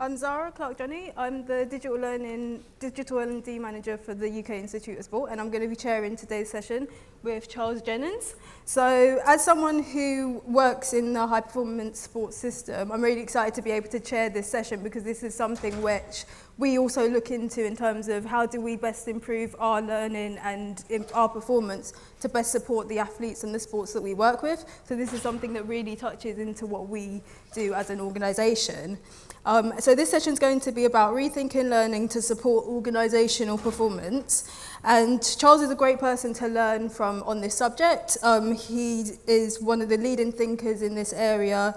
I'm Zara Clark-Johnny. I'm the Digital L&D Manager for the UK Institute of Sport, and I'm going to be chairing today's session with Charles Jennings. So as someone who works in the high-performance sports system, I'm really excited to be able to chair this session because this is something which we also look into in terms of how do we best improve our learning and our performance to best support the athletes and the sports that we work with. So this is something that really touches into what we do as an organisation. So this session is going to be about rethinking learning to support organisational performance. And Charles is a great person to learn from on this subject. He is one of the leading thinkers in this area,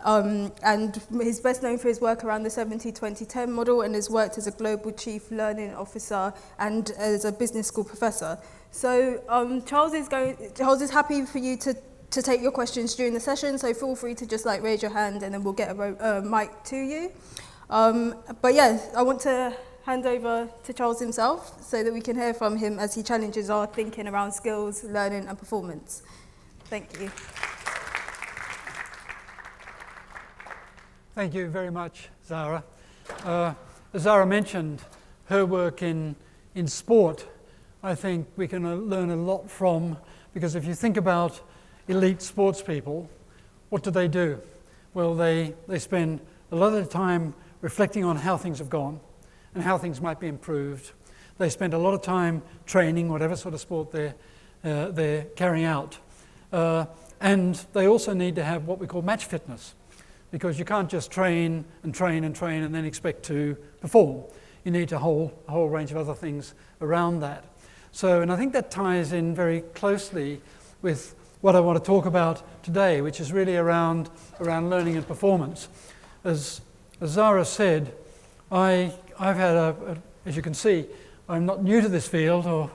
and he's best known for his work around the 70-20-10 model, and has worked as a global chief learning officer and as a business school professor. So Charles is happy for you to take your questions during the session, so feel free to just raise your hand and then we'll get a mic to you. But yeah, I want to hand over to Charles himself so that we can hear from him as he challenges our thinking around skills, learning and performance. Thank you. Thank you very much, Zara. As Zara mentioned, her work in sport, I think we can learn a lot from, because if you think about elite sports people, what do? Well, they spend a lot of the time reflecting on how things have gone and how things might be improved. They spend a lot of time training, whatever sort of sport they're carrying out. And they also need to have what we call match fitness, because you can't just train and train and train and then expect to perform. You need a whole range of other things around that. So, and I think that ties in very closely with what I want to talk about today, which is really around learning and performance. As Zara said, I've had as you can see, I'm not new to this field, or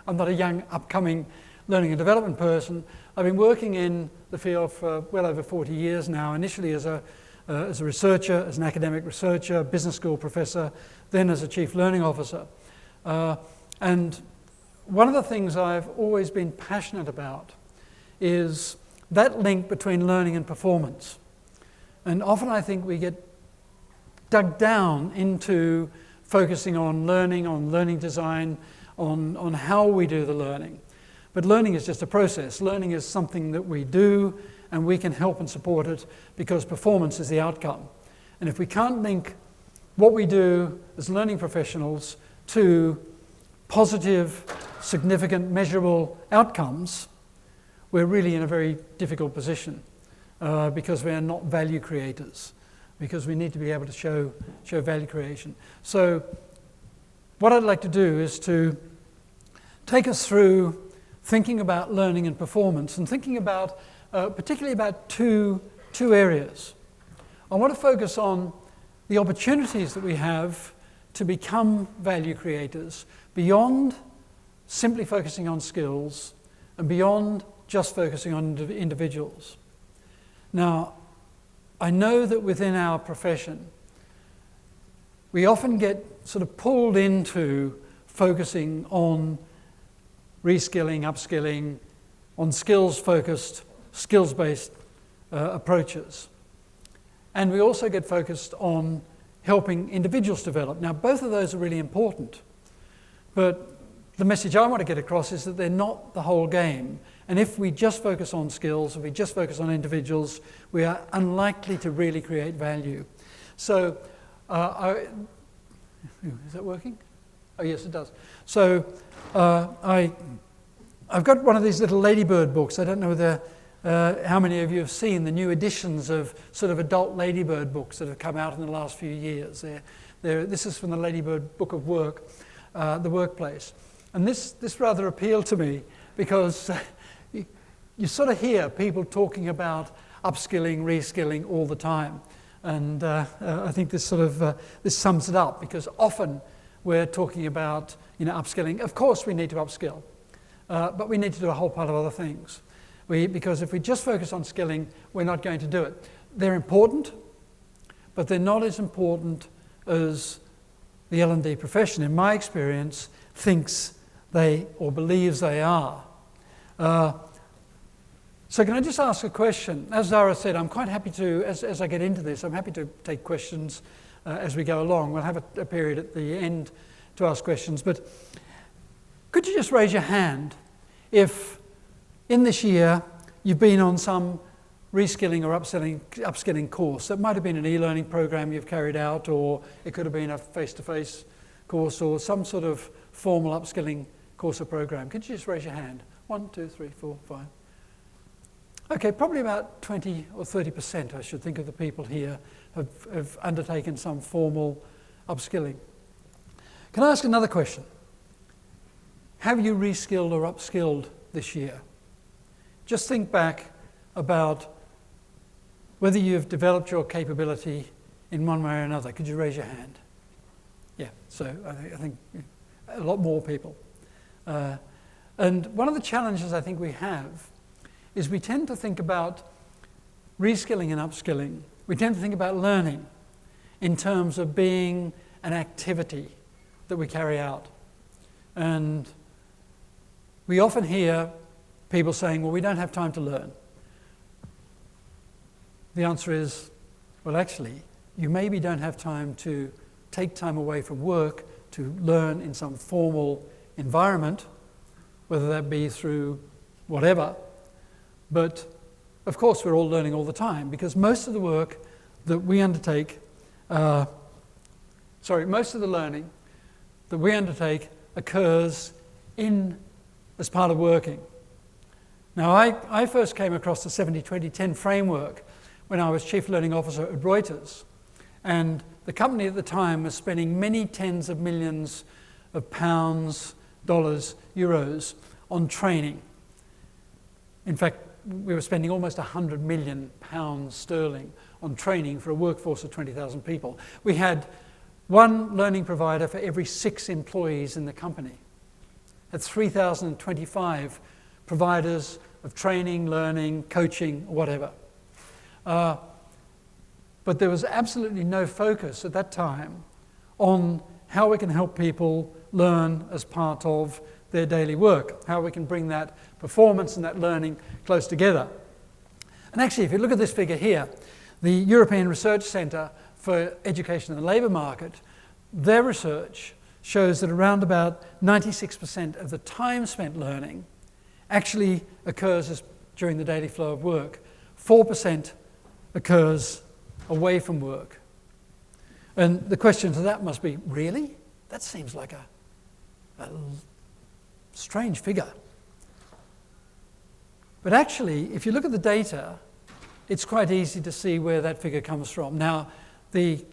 I'm not a young upcoming learning and development person. I've been working in the field for well over 40 years now, initially as a researcher, as an academic researcher, business school professor, then as a chief learning officer. And one of the things I've always been passionate about is that link between learning and performance. And often I think we get dug down into focusing on learning design, on how we do the learning. But learning is just a process. Learning is something that we do, and we can help and support it because performance is the outcome. And if we can't link what we do as learning professionals to positive, significant, measurable outcomes, we're really in a very difficult position because we are not value creators, because we need to be able to show value creation. So what I'd like to do is to take us through thinking about learning and performance, and thinking about particularly about two areas. I want to focus on the opportunities that we have to become value creators beyond simply focusing on skills and beyond just focusing on individuals. Now, I know that within our profession, we often get sort of pulled into focusing on reskilling, upskilling, on skills-focused, skills-based approaches. And we also get focused on helping individuals develop. Now, both of those are really important, but the message I want to get across is that they're not the whole game. And if we just focus on skills, if we just focus on individuals, we are unlikely to really create value. So, is that working? Oh, yes, it does. So, I've got one of these little ladybird books. I don't know whether how many of you have seen the new editions of sort of adult ladybird books that have come out in the last few years. This is from the Ladybird Book of Work, the workplace. And this rather appealed to me because you sort of hear people talking about upskilling, reskilling all the time. And I think this sort of this sums it up, because often we're talking about upskilling. Of course we need to upskill, but we need to do a whole pile of other things. Because if we just focus on skilling, we're not going to do it. They're important, but they're not as important as the L&D profession, in my experience, thinks they or believes they are. So can I just ask a question? As Zara said, I'm quite happy to, as I get into this, I'm happy to take questions as we go along. We'll have a period at the end to ask questions. But could you just raise your hand if in this year you've been on some reskilling or upskilling course? That might have been an e-learning program you've carried out, or it could have been a face-to-face course or some sort of formal upskilling course or program. Could you just raise your hand? 1, 2, 3, 4, 5. Okay, probably about 20 or 30%, I should think, of the people here have undertaken some formal upskilling. Can I ask another question? Have you reskilled or upskilled this year? Just think back about whether you've developed your capability in one way or another. Could you raise your hand? Yeah, so I think a lot more people. And one of the challenges I think we have is we tend to think about reskilling and upskilling. We tend to think about learning in terms of being an activity that we carry out. And we often hear people saying, well, we don't have time to learn. The answer is, well, actually, you maybe don't have time to take time away from work to learn in some formal environment, whether that be through whatever. But of course we're all learning all the time, because most of the work that we undertake, most of the learning that we undertake occurs as part of working. Now I first came across the 70-20-10 framework when I was Chief Learning Officer at Reuters, and the company at the time was spending many tens of millions of pounds, dollars, euros on training. In fact, we were spending almost 100 million pounds sterling on training for a workforce of 20,000 people. We had one learning provider for every 6 employees in the company. Had 3,025 providers of training, learning, coaching, whatever. But there was absolutely no focus at that time on how we can help people learn as part of their daily work, how we can bring that performance and that learning close together. And actually, if you look at this figure here, the European Research Centre for Education and the Labour Market, their research shows that around about 96% of the time spent learning actually occurs during the daily flow of work. 4% occurs away from work. And the question to that must be, really? That seems like a strange figure. But actually, if you look at the data, it's quite easy to see where that figure comes from. Now, the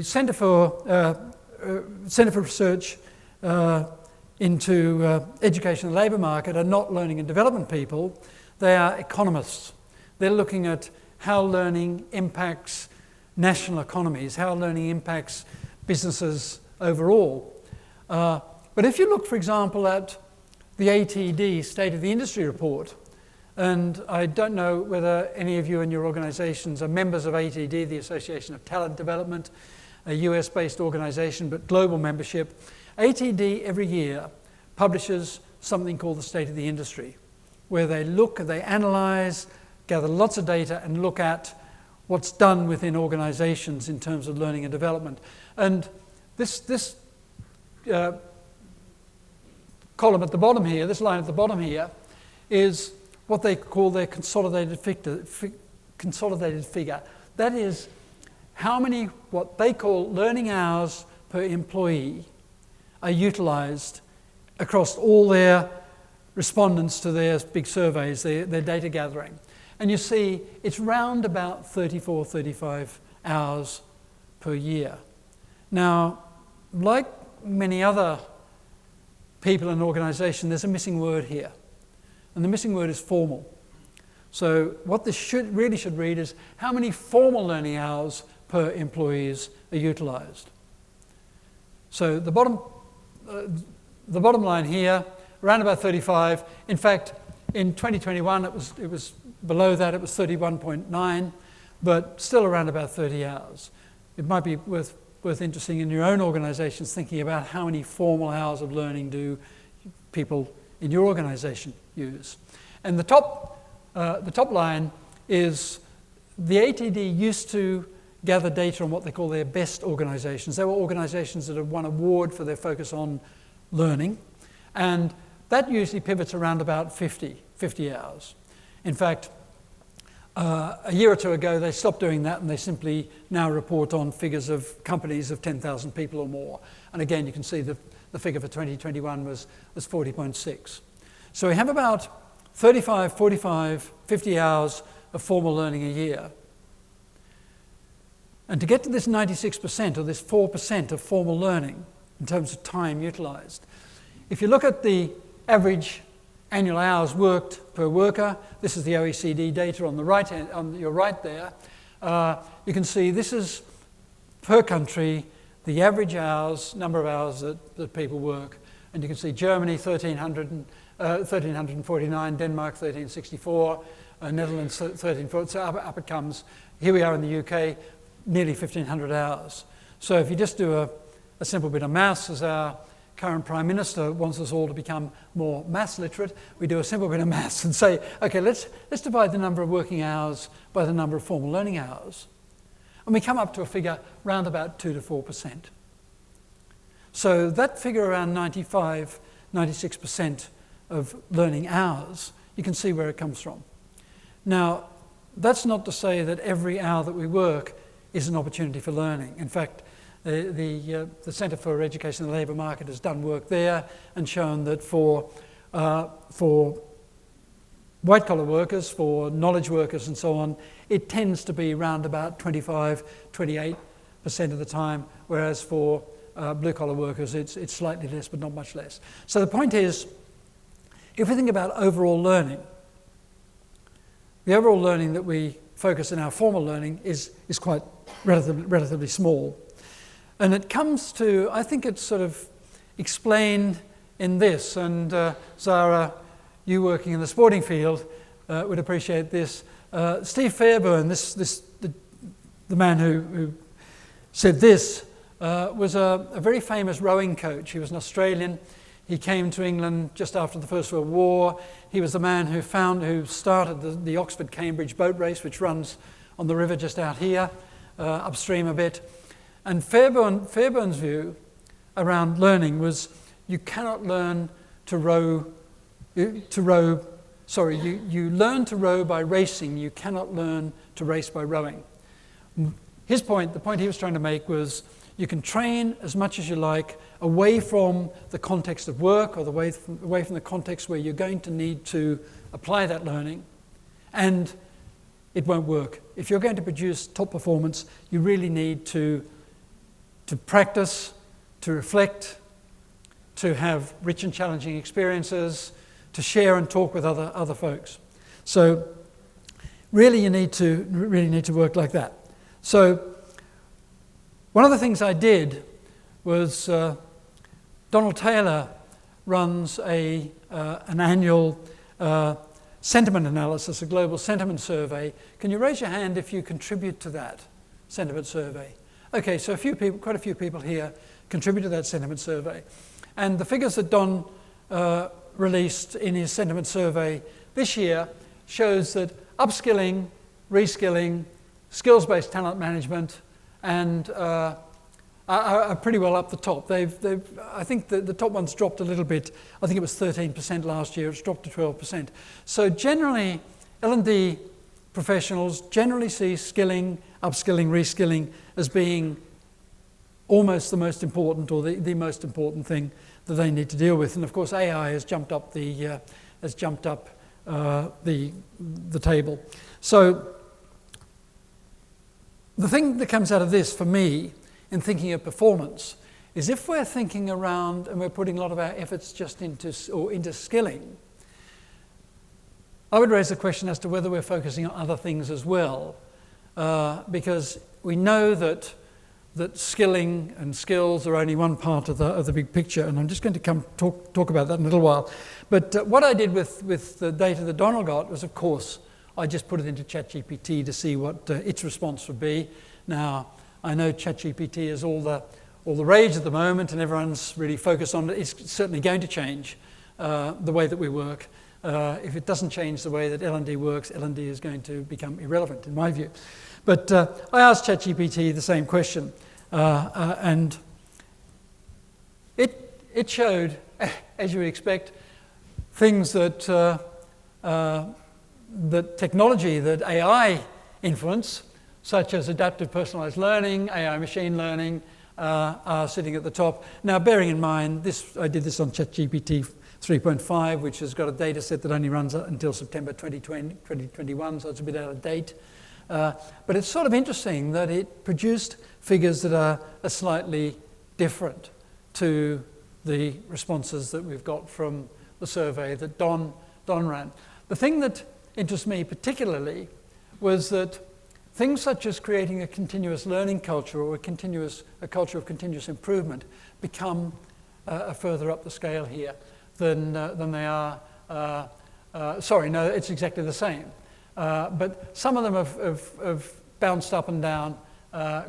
Centre for Research into Education and the Labour Market are not learning and development people. They are economists. They're looking at how learning impacts national economies, how learning impacts businesses overall. But if you look, for example, at the ATD State of the Industry report, and I don't know whether any of you in your organisations are members of ATD, the Association of Talent Development, a US-based organisation, but global membership. ATD every year publishes something called the State of the Industry, where they look, they analyse, gather lots of data and look at what's done within organisations in terms of learning and development. And this column at the bottom here, this line at the bottom here, is what they call their consolidated figure. That is how many, what they call learning hours per employee, are utilised across all their respondents to their big surveys, their data gathering. And you see it's round about 34, 35 hours per year. Now, like many other people in an organisation, there's a missing word here. And the missing word is formal. So what this really should read is how many formal learning hours per employees are utilised. So the bottom line here, around about 35. In fact, in 2021 it was below that, it was 31.9, but still around about 30 hours. It might be worth interesting in your own organisations thinking about how many formal hours of learning do people in your organisation use. And the top line is the ATD used to gather data on what they call their best organisations. They were organisations that have won award for their focus on learning, and that usually pivots around about 50 hours. In fact, a year or two ago, they stopped doing that, and they simply now report on figures of companies of 10,000 people or more. And again, you can see the figure for 2021 was 40.6. So we have about 35, 45, 50 hours of formal learning a year. And to get to this 96% or this 4% of formal learning in terms of time utilised, if you look at the average annual hours worked per worker, this is the OECD data on the right hand, on your right there, you can see this is per country the average hours, number of hours that people work. And you can see Germany 1349, Denmark 1364, Netherlands 1340, so up it comes. Here we are in the UK, nearly 1,500 hours. So if you just do a simple bit of maths, as our current Prime Minister wants us all to become more maths literate, we do a simple bit of maths and say, okay, let's divide the number of working hours by the number of formal learning hours. And we come up to a figure round about 2 to 4%. So that figure around 95, 96% of learning hours, you can see where it comes from. Now, that's not to say that every hour that we work is an opportunity for learning. In fact, the Centre for Education and the Labour Market has done work there and shown that for white-collar workers, for knowledge workers and so on, it tends to be around about 25, 28% of the time, whereas for blue-collar workers it's slightly less, but not much less. So the point is, if we think about overall learning, the overall learning that we focus in our formal learning is quite relatively small. And it comes to, I think it's sort of explained in this, and Zara, you working in the sporting field would appreciate this. Steve Fairbairn, the man who said this, was a very famous rowing coach. He was an Australian. He came to England just after the First World War. He was the man who started the Oxford-Cambridge boat race, which runs on the river just out here, upstream a bit. And Fairbairn's view around learning was you cannot learn to row. You learn to row by racing. You cannot learn to race by rowing. The point he was trying to make was you can train as much as you like away from the context of work or away from the context where you're going to need to apply that learning, and it won't work. If you're going to produce top performance, you really need to practice, to reflect, to have rich and challenging experiences, to share and talk with other folks. So really you need to work like that. So one of the things I did was Donald Taylor runs an annual sentiment analysis, a global sentiment survey. Can you raise your hand if you contribute to that sentiment survey? Okay, so quite a few people here contribute to that sentiment survey. And the figures that Don released in his sentiment survey this year shows that upskilling, reskilling, skills-based talent management, and are pretty well up the top. I think the top one's dropped a little bit. I think it was 13% last year. It's dropped to 12%. So generally, L&D professionals generally see skilling, upskilling, reskilling as being almost the most important, or the most important thing that they need to deal with. And of course, AI has jumped up the table. So the thing that comes out of this for me in thinking of performance is if we're thinking around and we're putting a lot of our efforts just into skilling, I would raise the question as to whether we're focusing on other things as well, because we know that skilling and skills are only one part of the big picture, and I'm just going to come talk about that in a little while. But what I did with the data that Donald got was, of course, I just put it into ChatGPT to see what its response would be. Now, I know ChatGPT is all the rage at the moment, and everyone's really focused on it. It's certainly going to change the way that we work. if it doesn't change the way that L&D works, L&D is going to become irrelevant, in my view. But I asked ChatGPT the same question, and it showed, as you would expect, things that that technology, that AI influence, such as adaptive personalized learning, AI machine learning, are sitting at the top. Now, bearing in mind, I did this on ChatGPT 3.5, which has got a data set that only runs until September 2021, so it's a bit out of date. But it's sort of interesting that it produced figures that are slightly different to the responses that we've got from the survey that Don ran. The thing that interests me particularly was that things such as creating a continuous learning culture or a culture of continuous improvement become further up the scale here than they are. Sorry, no, it's exactly the same. But some of them have bounced up and down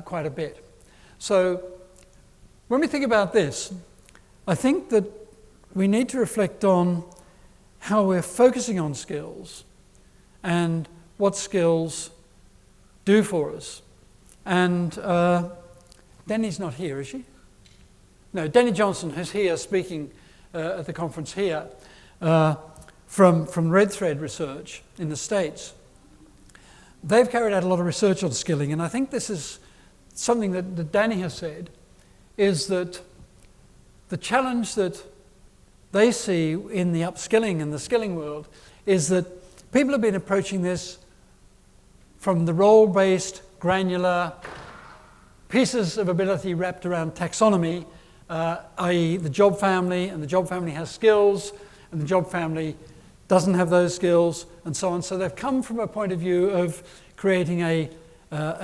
quite a bit. So when we think about this, I think that we need to reflect on how we're focusing on skills and what skills do for us. And Denny's not here, is she? No, Denny Johnson is here speaking at the conference here from Red Thread Research in the States. They've carried out a lot of research on skilling, and I think this is something that Danny has said, is that the challenge that they see in the upskilling and the skilling world is that people have been approaching this from the role-based, granular pieces of ability wrapped around taxonomy, i.e. the job family, and the job family has skills, and the job family doesn't have those skills, and so on. So they've come from a point of view of creating a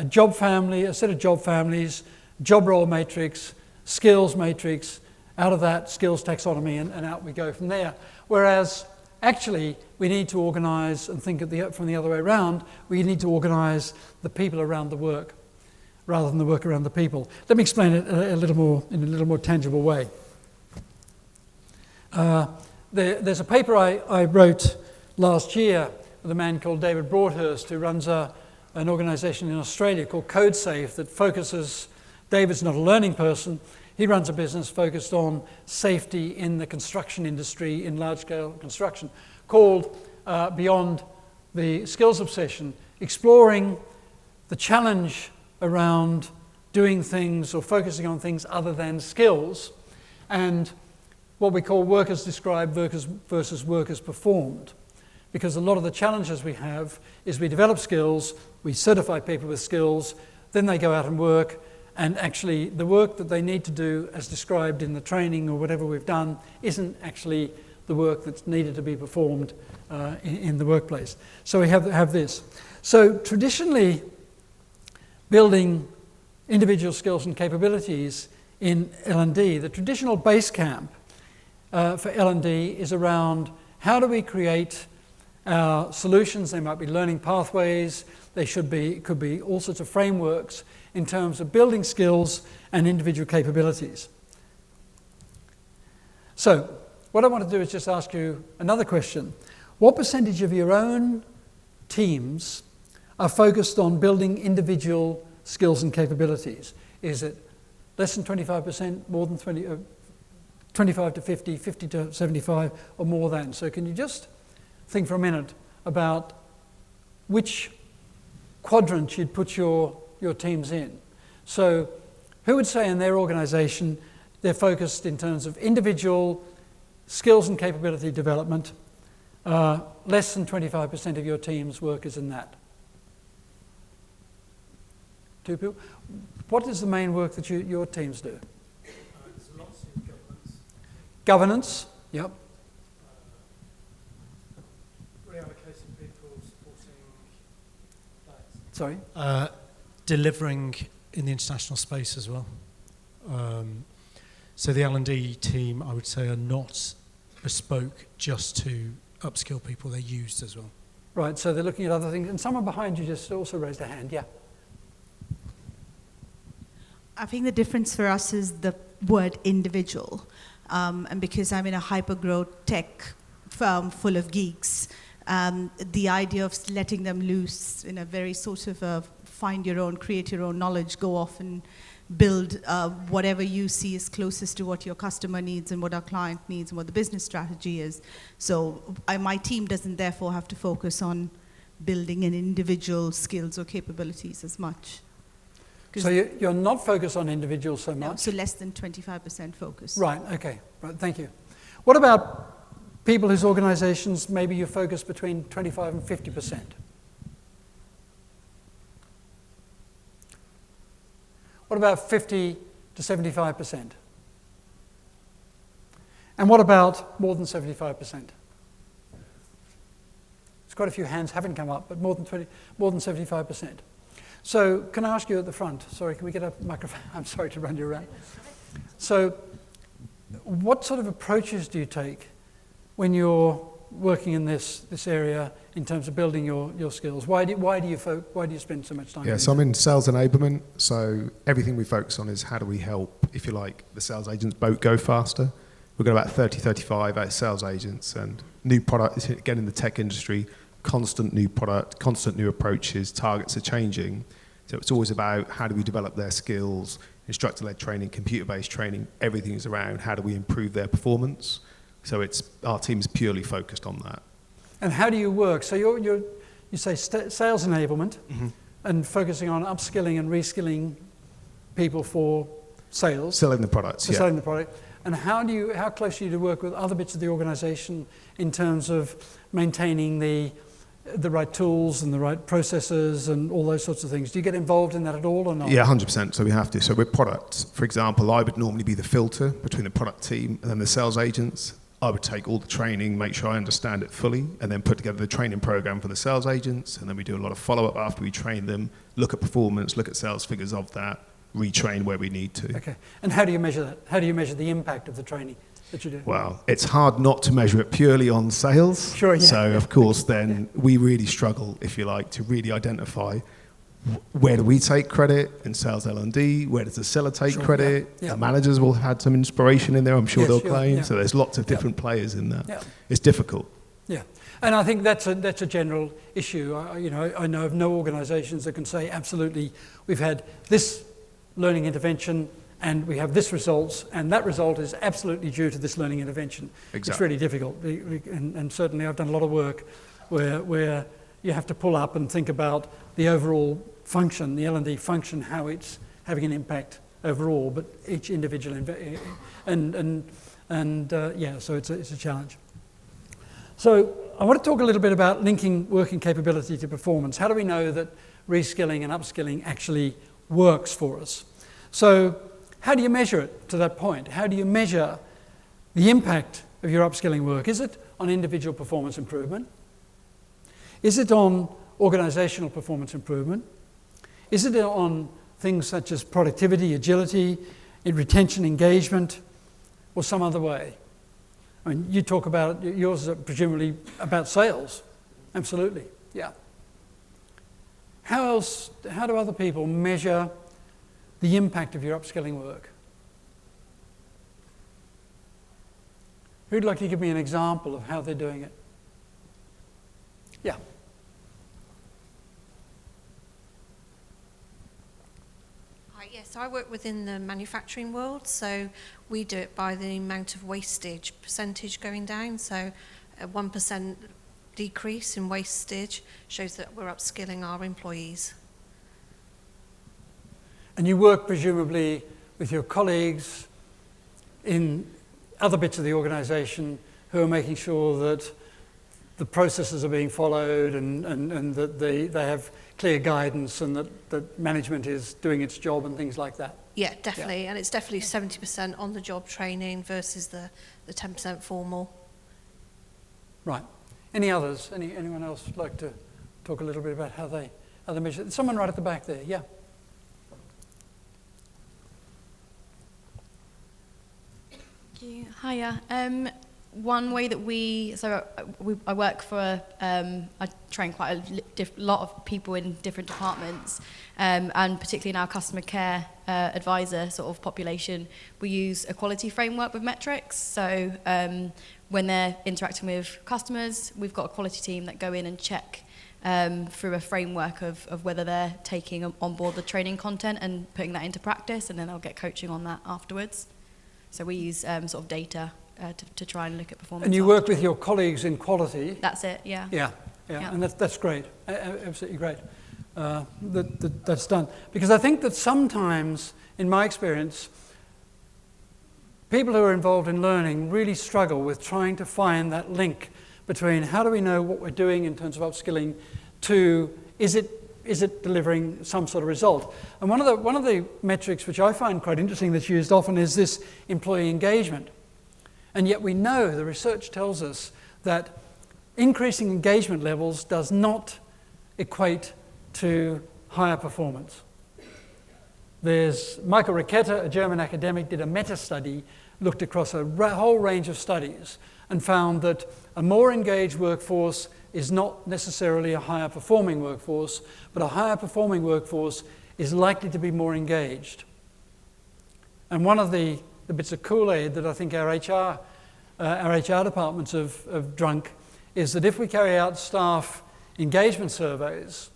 job family, a set of job families, job role matrix, skills matrix, out of that skills taxonomy, and out we go from there. Whereas actually we need to organise and think from the other way around. We need to organise the people around the work rather than the work around the people. Let me explain it in a little more tangible way. There's a paper I wrote last year with a man called David Broadhurst, who runs an organisation in Australia called CodeSafe that focuses. David's not a learning person. He runs a business focused on safety in the construction industry, in large-scale construction, called Beyond the Skills Obsession, exploring the challenge around doing things or focusing on things other than skills, and what we call workers described versus workers performed. Because a lot of the challenges we have is we develop skills, we certify people with skills, then they go out and work, and actually the work that they need to do as described in the training or whatever we've done isn't actually the work that's needed to be performed in the workplace. So we have this. So traditionally, building individual skills and capabilities in L&D, the traditional base camp for L&D is around how do we create our solutions. They might be learning pathways, could be all sorts of frameworks in terms of building skills and individual capabilities. So what I want to do is just ask you another question. What percentage of your own teams are focused on building individual skills and capabilities? Is it less than 25%, more than 25 to 50, 50 to 75, or more than? So can you just think for a minute about which quadrant you'd put your teams in? So who would say in their organisation they're focused in terms of individual skills and capability development? Less than 25% of your team's work is in that. Two people. What is the main work that your teams do? There's lots of governance. Governance, yep. Reallocating people, supporting that. Sorry? Delivering in the international space as well. So the L&D team, I would say, are not bespoke just to upskill people, they're used as well. Right, so they're looking at other things. And someone behind you just also raised a hand, yeah. I think the difference for us is the word individual. And because I'm in a hyper-growth tech firm full of geeks, the idea of letting them loose in a very sort of find your own, create your own knowledge, go off and build whatever you see is closest to what your customer needs and what our client needs and what the business strategy is. So my team doesn't therefore have to focus on building an individual skills or capabilities as much. So you're not focused on individuals so much? No, so less than 25% focus. Right, okay, right, thank you. What about people whose organisations maybe you focus between 25 and 50%? What about 50 to 75%? And what about more than 75%? There's quite a few hands haven't come up, but more than 75%. So can I ask you at the front? Sorry, can we get a microphone? I'm sorry to run you around. So what sort of approaches do you take when you're working in this area in terms of building your skills? Why do you spend so much time? Yeah, so I'm in sales enablement. So everything we focus on is how do we help, if you like, the sales agent's boat go faster. We've got about 30, 35 sales agents, and new product, again in the tech industry, constant new product, constant new approaches, targets are changing. So it's always about how do we develop their skills, instructor-led training, computer-based training, everything is around how do we improve their performance. So our team is purely focused on that. And how do you work? So you say sales enablement, and focusing on upskilling and reskilling people for sales. Selling the products, for selling the product. And how closely do you work with other bits of the organisation in terms of maintaining the right tools and the right processes and all those sorts of things? Do you get involved in that at all or not? Yeah, 100%. So we have to. So with products, for example, I would normally be the filter between the product team and then the sales agents. I would take all the training, make sure I understand it fully, and then put together the training program for the sales agents. And then we do a lot of follow-up after we train them, look at performance, look at sales figures of that, retrain where we need to. Okay. And how do you measure that? How do you measure the impact of the training that you do? Well, it's hard not to measure it purely on sales. Sure, yeah. So, of course, then we really struggle, if you like, to really identify where do we take credit in sales L&D, where does the seller take credit? Yeah. The managers will have had some inspiration in there, I'm sure Yes, they'll sure, claim. yeah. So there's lots of different players in that. Yeah. It's difficult. Yeah, and I think that's a general issue. I know of no organisations that can say absolutely we've had this learning intervention and we have this results, and that result is absolutely due to this learning intervention. Exactly. It's really difficult, and certainly I've done a lot of work where you have to pull up and think about the overall function, the L&D function, how it's having an impact overall, but each individual so it's a challenge. So I want to talk a little bit about linking working capability to performance. How do we know that reskilling and upskilling actually works for us? So how do you measure it to that point? How do you measure the impact of your upskilling work? Is it on individual performance improvement? Is it on organisational performance improvement? Is it on things such as productivity, agility, retention, engagement, or some other way? I mean, you talk about yours is presumably about sales. Absolutely, yeah. How do other people measure the impact of your upskilling work? Who'd like to give me an example of how they're doing it? Yeah. Yes, I work within the manufacturing world, so we do it by the amount of wastage percentage going down. So a 1% decrease in wastage shows that we're upskilling our employees. And you work presumably with your colleagues in other bits of the organisation who are making sure that the processes are being followed and that they have clear guidance and that management is doing its job and things like that. Yeah, definitely. Yeah. And it's definitely 70% on the job training versus the 10% formal. Right. Any others? Anyone else like to talk a little bit about how they measure? Someone right at the back there, yeah. Thank you. Hiya. One way that I work for, I train quite a lot of people in different departments, and particularly in our customer care advisor sort of population, we use a quality framework with metrics. So when they're interacting with customers, we've got a quality team that go in and check through a framework of whether they're taking on board the training content and putting that into practice, and then they'll get coaching on that afterwards. So we use sort of data to try and look at performance. And you work with your colleagues in quality. That's it, yeah. Yeah. And that's great, absolutely great. That's done. Because I think that sometimes, in my experience, people who are involved in learning really struggle with trying to find that link between how do we know what we're doing in terms of upskilling to is it delivering some sort of result. And one of the metrics which I find quite interesting that's used often is this employee engagement. And yet we know, the research tells us, that increasing engagement levels does not equate to higher performance. There's Michael Ricketta, a German academic, did a meta-study, looked across a whole range of studies and found that a more engaged workforce is not necessarily a higher performing workforce, but a higher performing workforce is likely to be more engaged. And one of the bits of Kool-Aid that I think our HR departments have drunk is that if we carry out staff engagement surveys,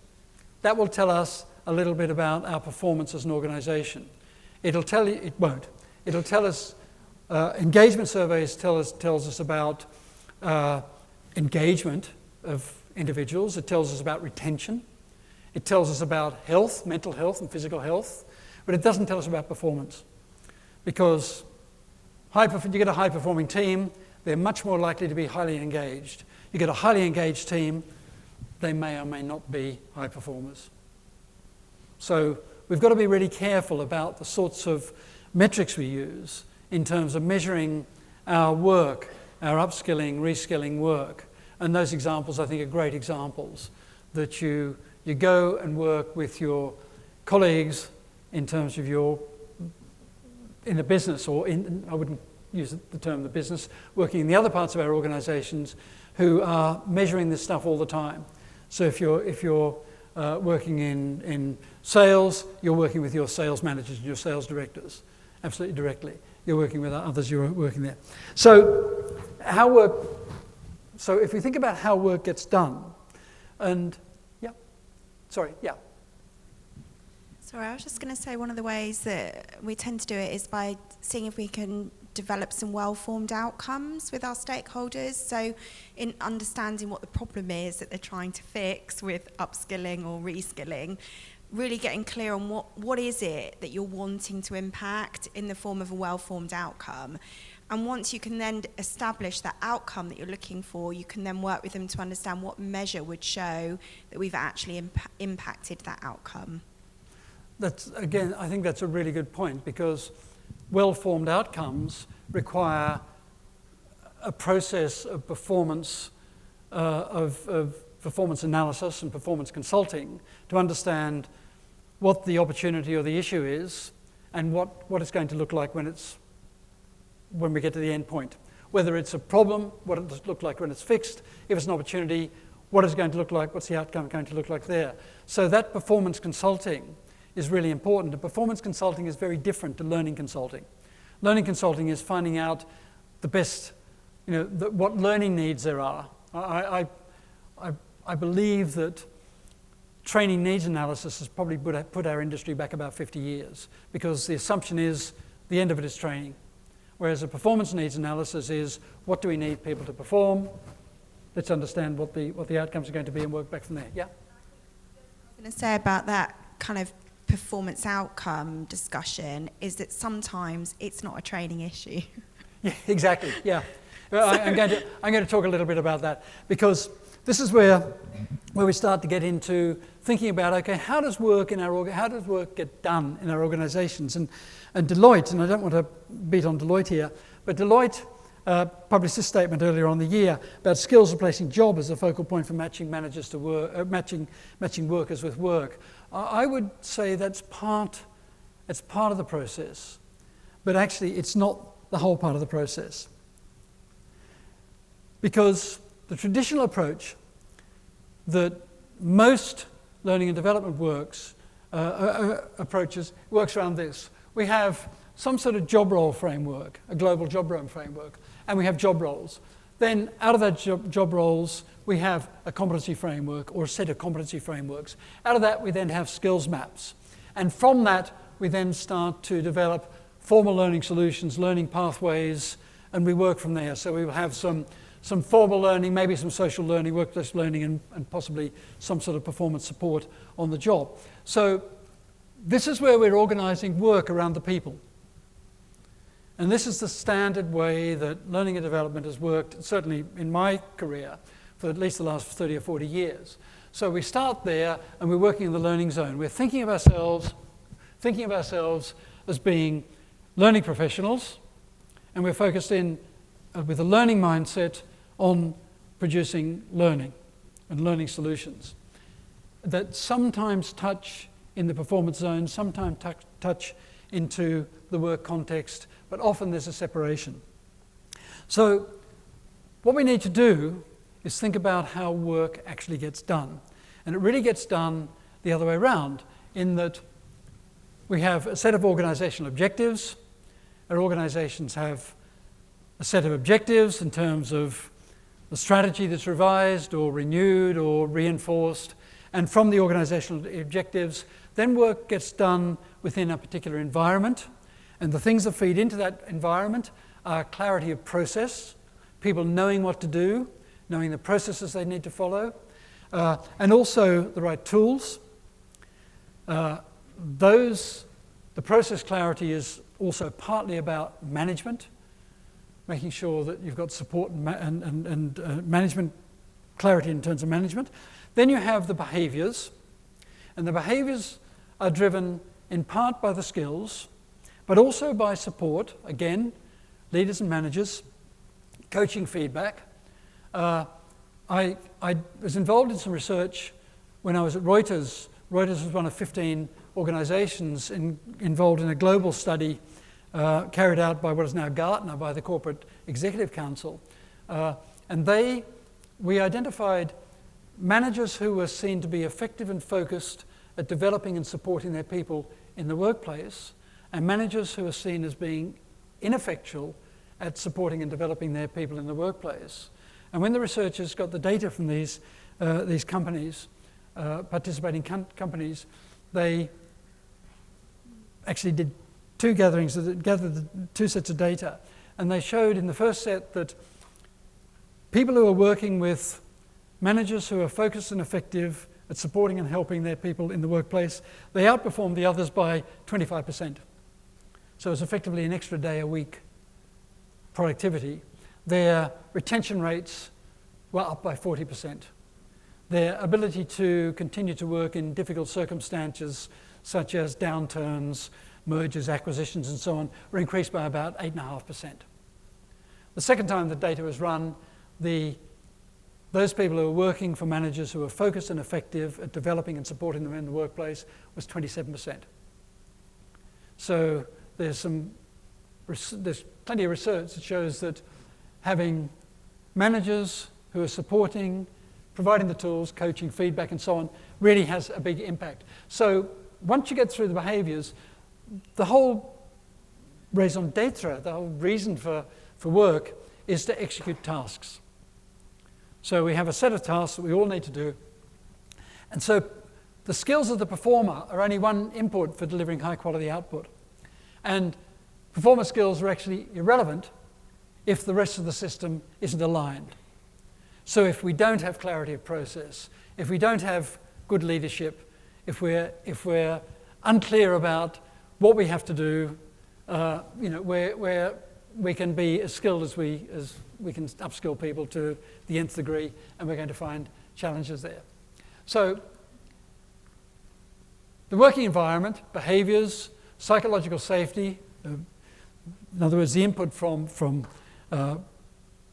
that will tell us a little bit about our performance as an organisation. It'll tell you, it won't. It'll tell us, engagement surveys tells us about engagement of individuals. It tells us about retention. It tells us about health, mental health and physical health, but it doesn't tell us about performance. Because you get a high-performing team, they're much more likely to be highly engaged. You get a highly engaged team, they may or may not be high performers. So we've got to be really careful about the sorts of metrics we use in terms of measuring our work, our upskilling, reskilling work. And those examples, I think, are great examples, that you go and work with your colleagues in terms of in the business, or I wouldn't use the term the business, working in the other parts of our organisations who are measuring this stuff all the time. So if you're working in sales, you're working with your sales managers and your sales directors, absolutely directly. You're working with others, you're working there. So if we think about how work gets done, Sorry, I was just going to say one of the ways that we tend to do it is by seeing if we can develop some well-formed outcomes with our stakeholders. So in understanding what the problem is that they're trying to fix with upskilling or reskilling, really getting clear on what is it that you're wanting to impact in the form of a well-formed outcome. And once you can then establish that outcome that you're looking for, you can then work with them to understand what measure would show that we've actually impacted that outcome. Again, I think that's a really good point, because well-formed outcomes require a process of performance, of performance analysis and performance consulting to understand what the opportunity or the issue is and what it's going to look like when we get to the end point. Whether it's a problem, what it does look like when it's fixed. If it's an opportunity, what is it going to look like? What's the outcome going to look like there? So that performance consulting is really important. And performance consulting is very different to learning consulting. Learning consulting is finding out the best, what learning needs there are. I believe that training needs analysis has probably put our industry back about 50 years, because the assumption is the end of it is training. Whereas a performance needs analysis is, what do we need people to perform? Let's understand what the outcomes are going to be and work back from there. Yeah? I was going to say about that kind of performance outcome discussion is that sometimes it's not a training issue. Yeah, exactly. Yeah, I'm going to talk a little bit about that, because this is where we start to get into thinking about, okay, how does work get done in our organisations? And Deloitte, and I don't want to beat on Deloitte here, but Deloitte published this statement earlier on the year about skills replacing job as a focal point for matching managers to work, matching workers with work. I would say that's part of the process, but actually it's not the whole part of the process. Because the traditional approach that most learning and development approaches works around this. We have some sort of job role framework, a global job role framework, and we have job roles. Then out of that job roles, we have a competency framework or a set of competency frameworks. Out of that, we then have skills maps. And from that, we then start to develop formal learning solutions, learning pathways, and we work from there. So we will have some formal learning, maybe some social learning, workplace learning, and possibly some sort of performance support on the job. So this is where we're organising work around the people. And this is the standard way that learning and development has worked, certainly in my career, for at least the last 30 or 40 years. So we start there, and we're working in the learning zone. We're thinking of ourselves as being learning professionals, and we're focused in with a learning mindset on producing learning and learning solutions that sometimes touch in the performance zone, sometimes touch into the work context, but often there's a separation. So what we need to do is think about how work actually gets done. And it really gets done the other way around, in that we have a set of organisational objectives. Our organisations have a set of objectives in terms of the strategy that's revised or renewed or reinforced. And from the organisational objectives, then work gets done within a particular environment. And the things that feed into that environment are clarity of process, people knowing what to do, knowing the processes they need to follow, and also the right tools. The process clarity is also partly about management, making sure that you've got support and management clarity in terms of management. Then you have the behaviours, and the behaviours are driven in part by the skills, but also by support, again, leaders and managers, coaching feedback. I was involved in some research when I was at Reuters. Reuters was one of 15 organisations involved in a global study carried out by what is now Gartner, by the Corporate Executive Council. And we identified managers who were seen to be effective and focused at developing and supporting their people in the workplace, and managers who are seen as being ineffectual at supporting and developing their people in the workplace. And when the researchers got the data from these companies, participating companies, they actually did two gatherings that gathered two sets of data. And they showed in the first set that people who are working with managers who are focused and effective at supporting and helping their people in the workplace, they outperformed the others by 25%. So it's effectively an extra day a week productivity. Their retention rates were up by 40%. Their ability to continue to work in difficult circumstances, such as downturns, mergers, acquisitions, and so on, were increased by about 8.5%. The second time the data was run, those people who were working for managers who were focused and effective at developing and supporting them in the workplace was 27%. So there's plenty of research that shows that having managers who are supporting, providing the tools, coaching, feedback, and so on, really has a big impact. So once you get through the behaviours, the whole raison d'etre, the whole reason for work, is to execute tasks. So we have a set of tasks that we all need to do. And so the skills of the performer are only one input for delivering high quality output. And performance skills are actually irrelevant if the rest of the system isn't aligned. So if we don't have clarity of process, if we don't have good leadership, if we're unclear about what we have to do, where we can be as skilled as we can upskill people to the nth degree, and we're going to find challenges there. So the working environment, behaviours, psychological safety, in other words, the input from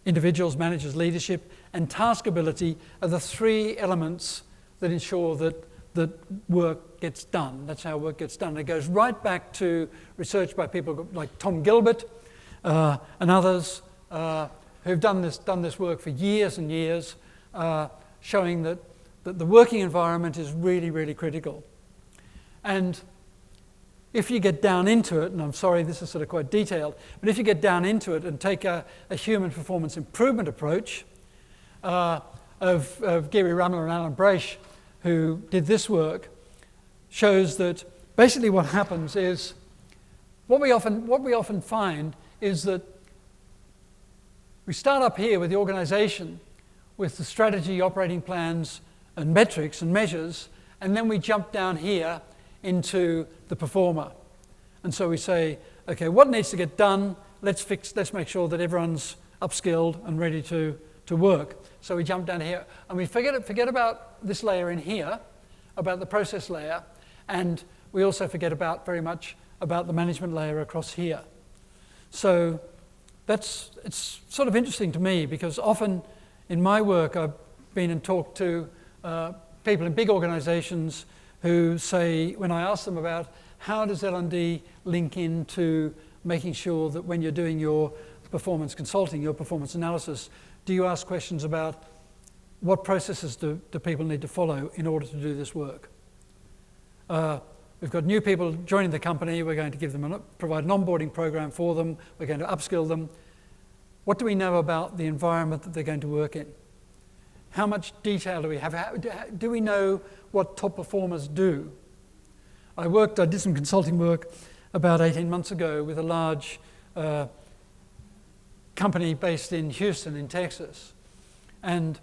individuals, managers, leadership, and task ability are the three elements that ensure that work gets done. That's how work gets done. It goes right back to research by people like Tom Gilbert and others who've done this work for years and years, showing that the working environment is really, really critical. And if you get down into it, and I'm sorry this is sort of quite detailed, but if you get down into it and take a human performance improvement approach of Gary Rumler and Alan Braish, who did this work, shows that basically what happens is, what we often find is that we start up here with the organisation, with the strategy, operating plans, and metrics and measures, and then we jump down here into the performer. And so we say, okay, what needs to get done? Let's make sure that everyone's upskilled and ready to work. So we jump down here, and we forget about this layer in here, about the process layer, and we also forget very much about the management layer across here. So it's sort of interesting to me, because often in my work I've been and talked to people in big organisations who say, when I ask them about how does L&D link into making sure that when you're doing your performance consulting, your performance analysis, do you ask questions about what processes do people need to follow in order to do this work? We've got new people joining the company. We're going to provide an onboarding program for them. We're going to upskill them. What do we know about the environment that they're going to work in? How much detail do we have? Do we know what top performers do? I did some consulting work about 18 months ago with a large company based in Houston in Texas. And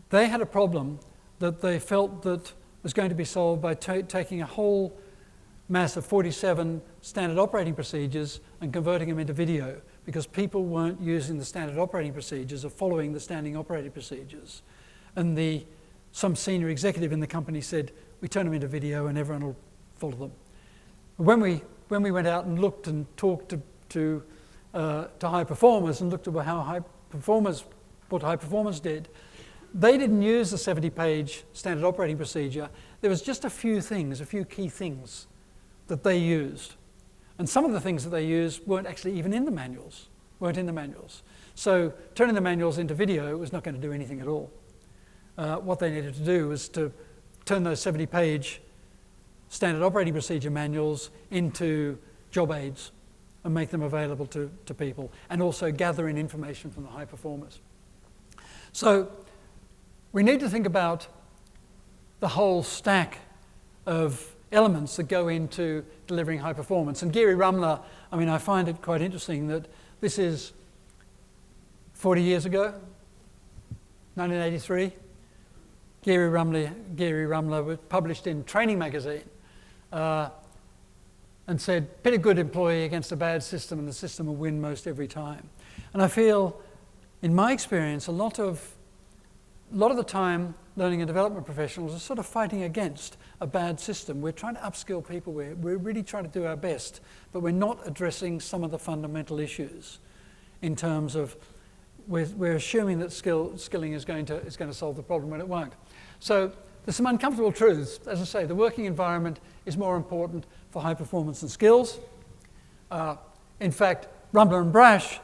they had a problem that they felt that was going to be solved by taking a whole mass of 47 standard operating procedures and converting them into video, because people weren't using the standard operating procedures or following the standing operating procedures. And some senior executive in the company said, we turn them into video and everyone will follow them. When we went out and looked and talked to high performers and looked at what high performers did, they didn't use the 70-page standard operating procedure. There was just a few key things that they used. And some of the things that they used weren't actually even in the manuals, So turning the manuals into video was not going to do anything at all. What they needed to do was to turn those 70-page standard operating procedure manuals into job aids and make them available to people, and also gather in information from the high performers. So we need to think about the whole stack of elements that go into delivering high performance. And Gary Rumler, I find it quite interesting that this is 40 years ago, 1983. Gary Rumler was published in Training magazine and said, pit a good employee against a bad system and the system will win most every time. And I feel, in my experience, a lot of the time learning and development professionals are sort of fighting against a bad system. We're trying to upskill people, we're really trying to do our best, but we're not addressing some of the fundamental issues in terms of we're assuming that skilling is going to solve the problem when it won't. So there's some uncomfortable truths. As I say, the working environment is more important for high performance than skills. In fact, Rumler and Braish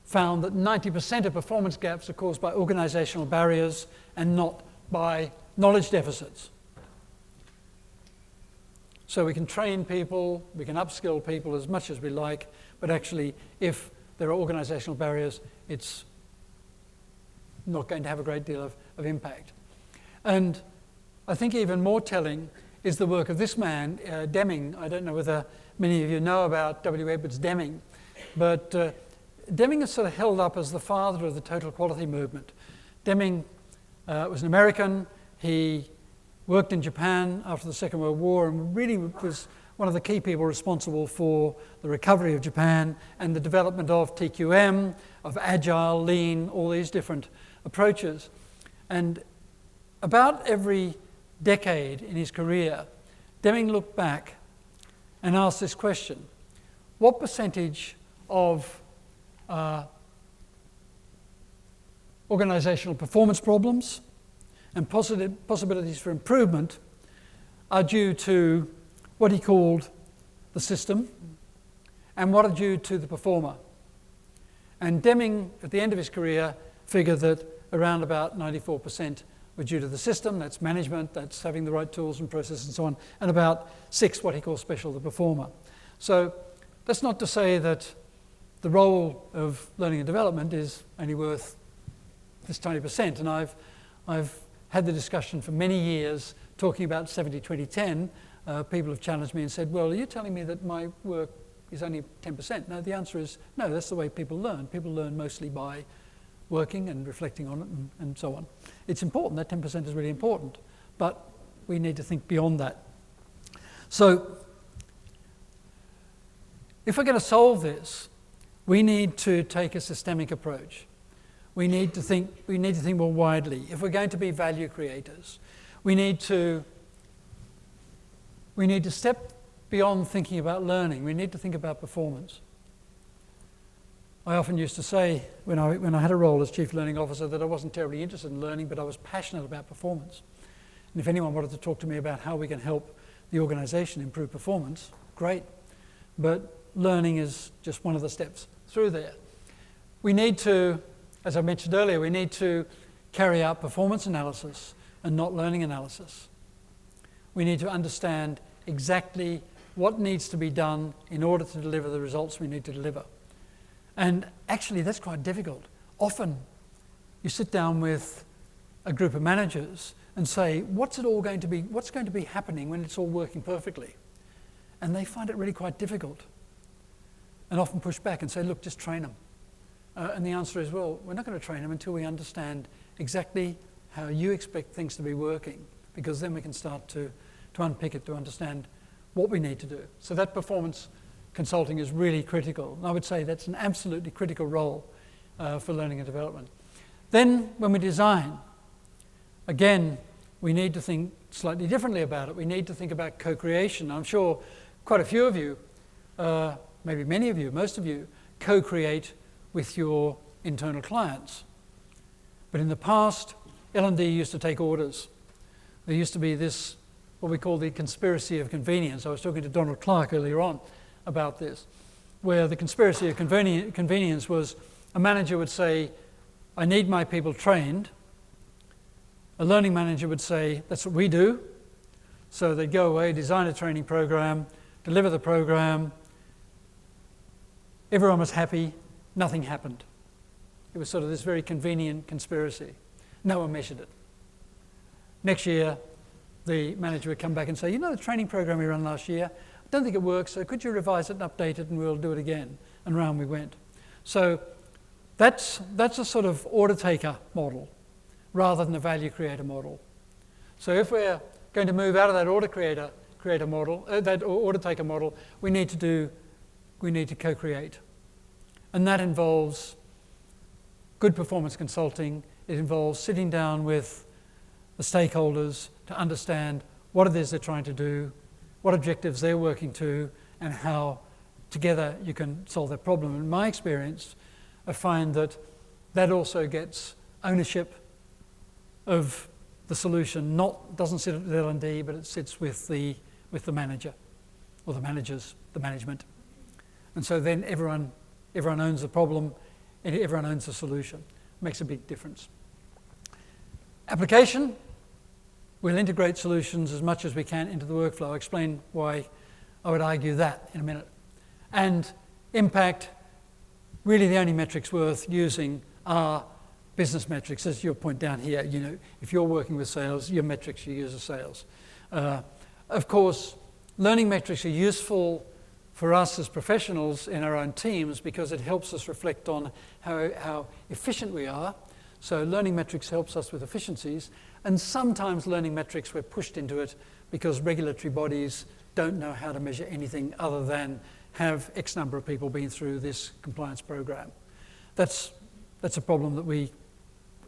found that 90% of performance gaps are caused by organisational barriers and not by knowledge deficits. So we can train people, we can upskill people as much as we like, but actually if there are organisational barriers, it's not going to have a great deal of impact. And I think even more telling is the work of this man, Deming. I don't know whether many of you know about W. Edwards Deming, but Deming is sort of held up as the father of the total quality movement. Deming was an American. He worked in Japan after the Second World War and really was one of the key people responsible for the recovery of Japan and the development of TQM, of agile, lean, all these different approaches. And about every decade in his career, Deming looked back and asked this question: what percentage of organisational performance problems and possibilities for improvement are due to what he called the system and what are due to the performer? And Deming, at the end of his career, figured that around about 94% were due to the system, that's management, that's having the right tools and processes and so on, and about 6 what he calls special, the performer. So that's not to say that the role of learning and development is only worth this tiny percent, and I've had the discussion for many years talking about 70-20-10. People have challenged me and said, well, are you telling me that my work is only 10%? No, the answer is no, that's the way people learn. People learn mostly by working and reflecting on it and so on. It's important, that 10% is really important, but we need to think beyond that. So if we're going to solve this, we need to take a systemic approach. We need to think more widely. If we're going to be value creators, we need to step beyond thinking about learning. We need to think about performance. I often used to say when I had a role as Chief Learning Officer that I wasn't terribly interested in learning, but I was passionate about performance. And if anyone wanted to talk to me about how we can help the organisation improve performance, great. But learning is just one of the steps through there. We need to, as I mentioned earlier, we need to carry out performance analysis and not learning analysis. We need to understand exactly what needs to be done in order to deliver the results we need to deliver. And actually, that's quite difficult. Often, you sit down with a group of managers and say, what's going to be happening when it's all working perfectly? And they find it really quite difficult and often push back and say, look, just train them. And the answer is, well, we're not going to train them until we understand exactly how you expect things to be working, because then we can start to unpick it, to understand what we need to do. So that performance consulting is really critical. And I would say that's an absolutely critical role for learning and development. Then when we design, again, we need to think slightly differently about it. We need to think about co-creation. I'm sure quite a few of you, maybe many of you, most of you, co-create with your internal clients. But in the past, L&D used to take orders. There used to be this, what we call the conspiracy of convenience. I was talking to Donald Clark earlier on about this, where the conspiracy of convenience was a manager would say, I need my people trained. A learning manager would say, that's what we do. So they'd go away, design a training program, deliver the program. Everyone was happy, nothing happened. It was sort of this very convenient conspiracy. No one measured it. Next year, the manager would come back and say, you know the training program we ran last year? I don't think it works, so could you revise it and update it and we'll do it again? And round we went. So that's a sort of order taker model rather than a value creator model. So if we're going to move out of that order creator model, that order taker model, we need to co-create. And that involves good performance consulting. It involves sitting down with the stakeholders to understand what it is they're trying to do, what objectives they're working to, and how together you can solve that problem. In my experience, I find that that also gets ownership of the solution. Doesn't sit at L&D, but it sits with the manager, or the managers, the management. And so then everyone owns the problem, and everyone owns the solution. Makes a big difference. Application. We'll integrate solutions as much as we can into the workflow. I'll explain why I would argue that in a minute. And impact, really the only metrics worth using are business metrics, as your point down here. You know, if you're working with sales, your metrics you use are sales. Of course, learning metrics are useful for us as professionals in our own teams because it helps us reflect on how efficient we are. So learning metrics helps us with efficiencies. And sometimes learning metrics, we're pushed into it because regulatory bodies don't know how to measure anything other than have X number of people been through this compliance program. That's a problem that we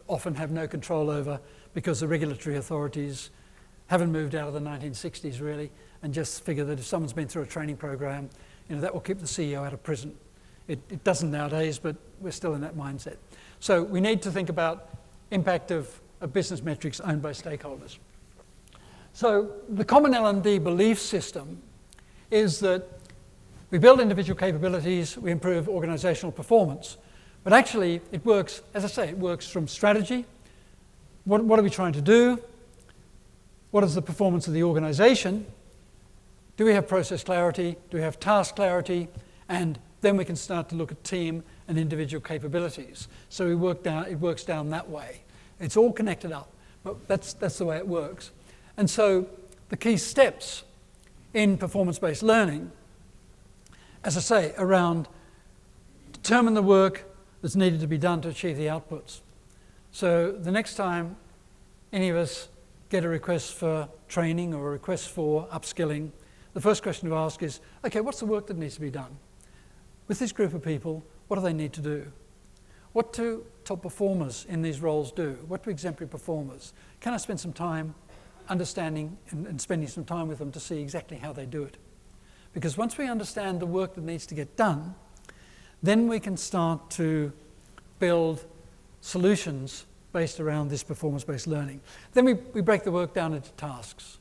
often have no control over because the regulatory authorities haven't moved out of the 1960s really and just figure that if someone's been through a training program, that will keep the CEO out of prison. It doesn't nowadays, but we're still in that mindset. So we need to think about impact of business metrics owned by stakeholders. So the common L&D belief system is that we build individual capabilities, we improve organisational performance. But actually it works, as I say, it works from strategy, what are we trying to do? What is the performance of the organisation? Do we have process clarity? Do we have task clarity? And then we can start to look at team and individual capabilities. So it works down that way. It's all connected up, but that's the way it works. And so the key steps in performance-based learning, as I say, around determine the work that's needed to be done to achieve the outputs. So the next time any of us get a request for training or a request for upskilling, the first question to ask is, okay, what's the work that needs to be done? With this group of people, what do they need to do? What do top performers in these roles do? What do exemplary performers? Can I spend some time understanding and spending some time with them to see exactly how they do it? Because once we understand the work that needs to get done, then we can start to build solutions based around this performance-based learning. Then we break the work down into tasks.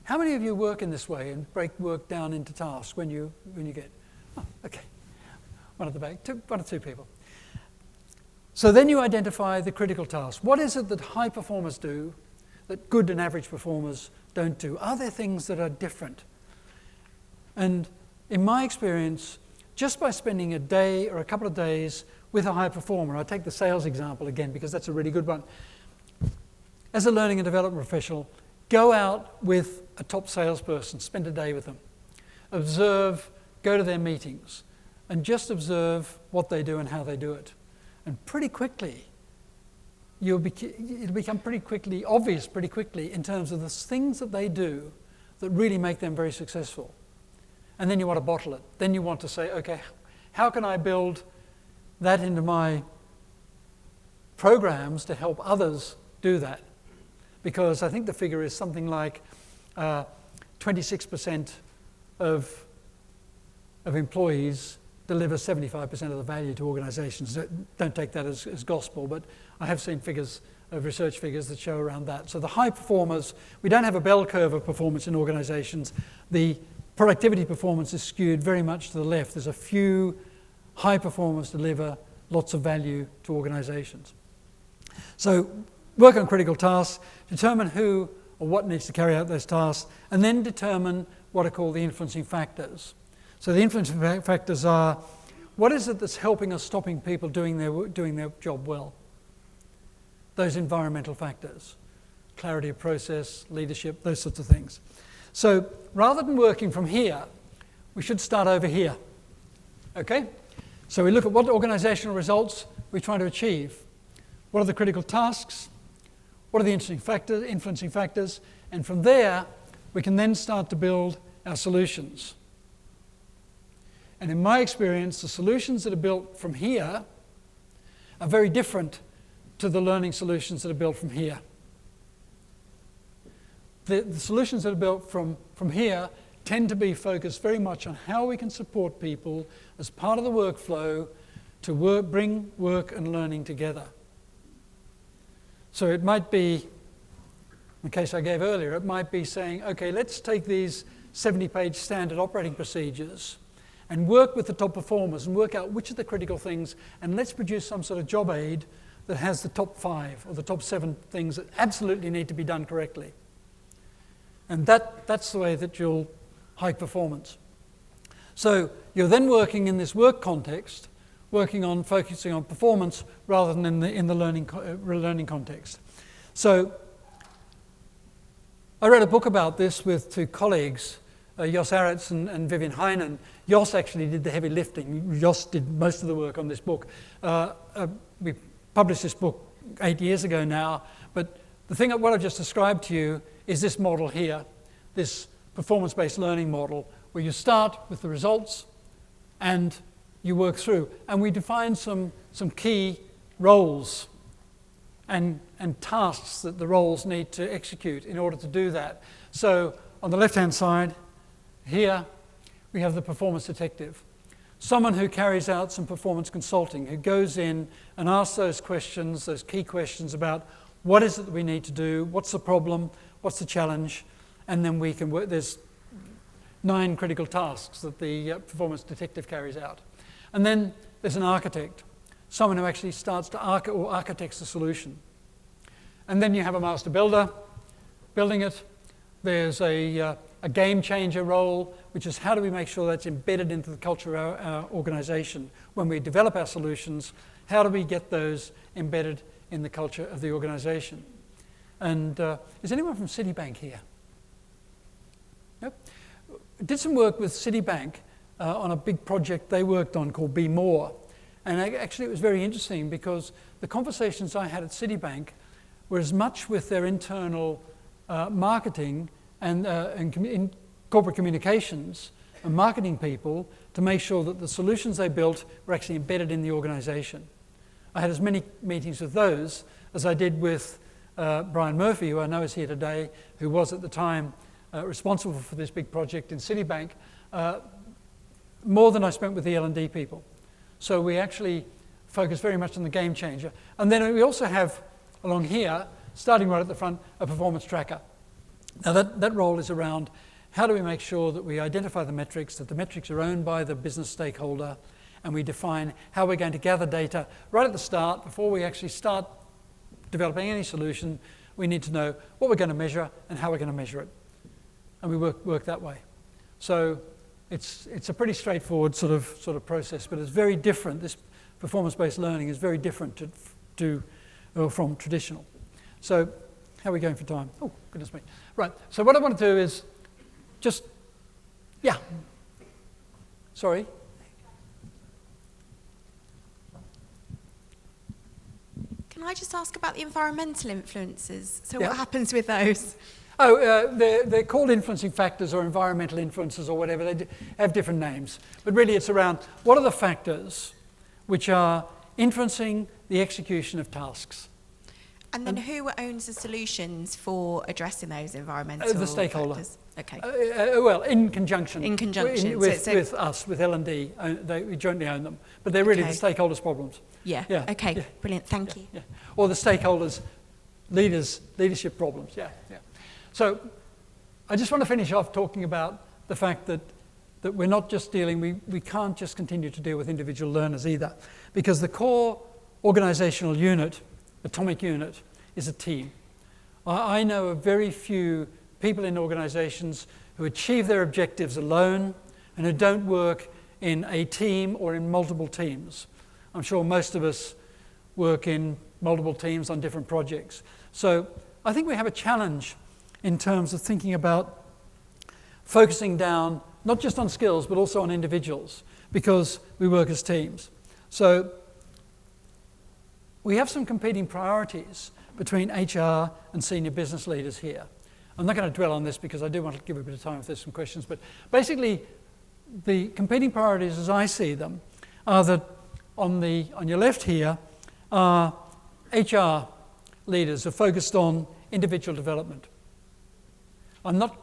How many of you work in this way and break work down into tasks when you get? Oh, okay, one at the back, one or two people. So then you identify the critical tasks. What is it that high performers do that good and average performers don't do? Are there things that are different? And in my experience, just by spending a day or a couple of days with a high performer, I take the sales example again because that's a really good one. As a learning and development professional, go out with a top salesperson, spend a day with them. Observe, go to their meetings, and just observe what they do and how they do it. And pretty quickly, it'll become pretty quickly obvious pretty quickly in terms of the things that they do that really make them very successful. And then you want to bottle it. Then you want to say, okay, how can I build that into my programs to help others do that? Because I think the figure is something like 26% of employees deliver 75% of the value to organisations. Don't take that as gospel, but I have seen figures of research figures that show around that. So the high performers, we don't have a bell curve of performance in organisations. The productivity performance is skewed very much to the left. There's a few high performers deliver lots of value to organisations. So work on critical tasks, determine who or what needs to carry out those tasks, and then determine what are called the influencing factors. So the influencing factors are, what is it that's helping us stopping people doing their job well? Those environmental factors, clarity of process, leadership, those sorts of things. So rather than working from here, we should start over here. Okay? So we look at what organisational results we're trying to achieve. What are the critical tasks? What are the influencing factors? And from there, we can then start to build our solutions. And in my experience, the solutions that are built from here are very different to the learning solutions that are built from here. The solutions that are built from here tend to be focused very much on how we can support people as part of the workflow to bring work and learning together. So it might be, in the case I gave earlier, it might be saying, okay, let's take these 70-page standard operating procedures and work with the top performers and work out which are the critical things, and let's produce some sort of job aid that has the top 5 or the top 7 things that absolutely need to be done correctly. And that's the way that you'll hike performance. So you're then working in this work context, focusing on performance rather than in the learning context. So I read a book about this with 2 colleagues, Jos Arets and Vivian Heinen. Jos actually did the heavy lifting. Jos did most of the work on this book. We published this book 8 years ago now, but what I've just described to you is this model here, this performance-based learning model, where you start with the results and you work through. And we define some key roles and tasks that the roles need to execute in order to do that. So on the left-hand side, here, we have the performance detective. Someone who carries out some performance consulting, who goes in and asks those questions, those key questions about what is it that we need to do, what's the problem, what's the challenge, and then we can work. There's 9 critical tasks that the performance detective carries out. And then there's an architect, someone who actually starts to architects the solution. And then you have a master builder building it. There's a game changer role, which is how do we make sure that's embedded into the culture of our organisation. When we develop our solutions, how do we get those embedded in the culture of the organisation? And is anyone from Citibank here? Nope. Did some work with Citibank on a big project they worked on called Be More. And actually it was very interesting because the conversations I had at Citibank were as much with their internal marketing and in corporate communications and marketing people to make sure that the solutions they built were actually embedded in the organisation. I had as many meetings with those as I did with Brian Murphy, who I know is here today, who was at the time responsible for this big project in Citibank, more than I spent with the L&D people. So we actually focus very much on the game changer. And then we also have, along here, starting right at the front, a performance tracker. Now that role is around how do we make sure that we identify the metrics, that the metrics are owned by the business stakeholder, and we define how we're going to gather data right at the start. Before we actually start developing any solution, we need to know what we're going to measure and how we're going to measure it. And we work that way. So it's a pretty straightforward sort of process, but it's very different. This performance-based learning is very different from traditional. So how are we going for time? Oh, goodness me. Right, so what I want to do is just, yeah. Sorry. Can I just ask about the environmental influences? So Yeah. what happens with those? Oh, they're called influencing factors or environmental influences or whatever. They have different names. But really it's around what are the factors which are influencing the execution of tasks. And then who owns the solutions for addressing those environmental The stakeholder. factors? Okay. Well, in conjunction. In conjunction. With us, with L&D. We jointly own them. But they're really Okay. the stakeholders' problems. Yeah. Yeah, Okay. yeah, Brilliant. Thank you. Yeah. Or the stakeholders, leadership problems. Yeah. So I just want to finish off talking about the fact that we're not just we can't just continue to deal with individual learners either, because the core organisational unit, atomic unit, is a team. I know of very few people in organisations who achieve their objectives alone and who don't work in a team or in multiple teams. I'm sure most of us work in multiple teams on different projects. So I think we have a challenge in terms of thinking about focusing down not just on skills but also on individuals, because we work as teams. So we have some competing priorities between HR and senior business leaders here. I'm not going to dwell on this because I do want to give a bit of time if there's some questions, but basically the competing priorities as I see them are that on your left here are HR leaders who are focused on individual development. I'm not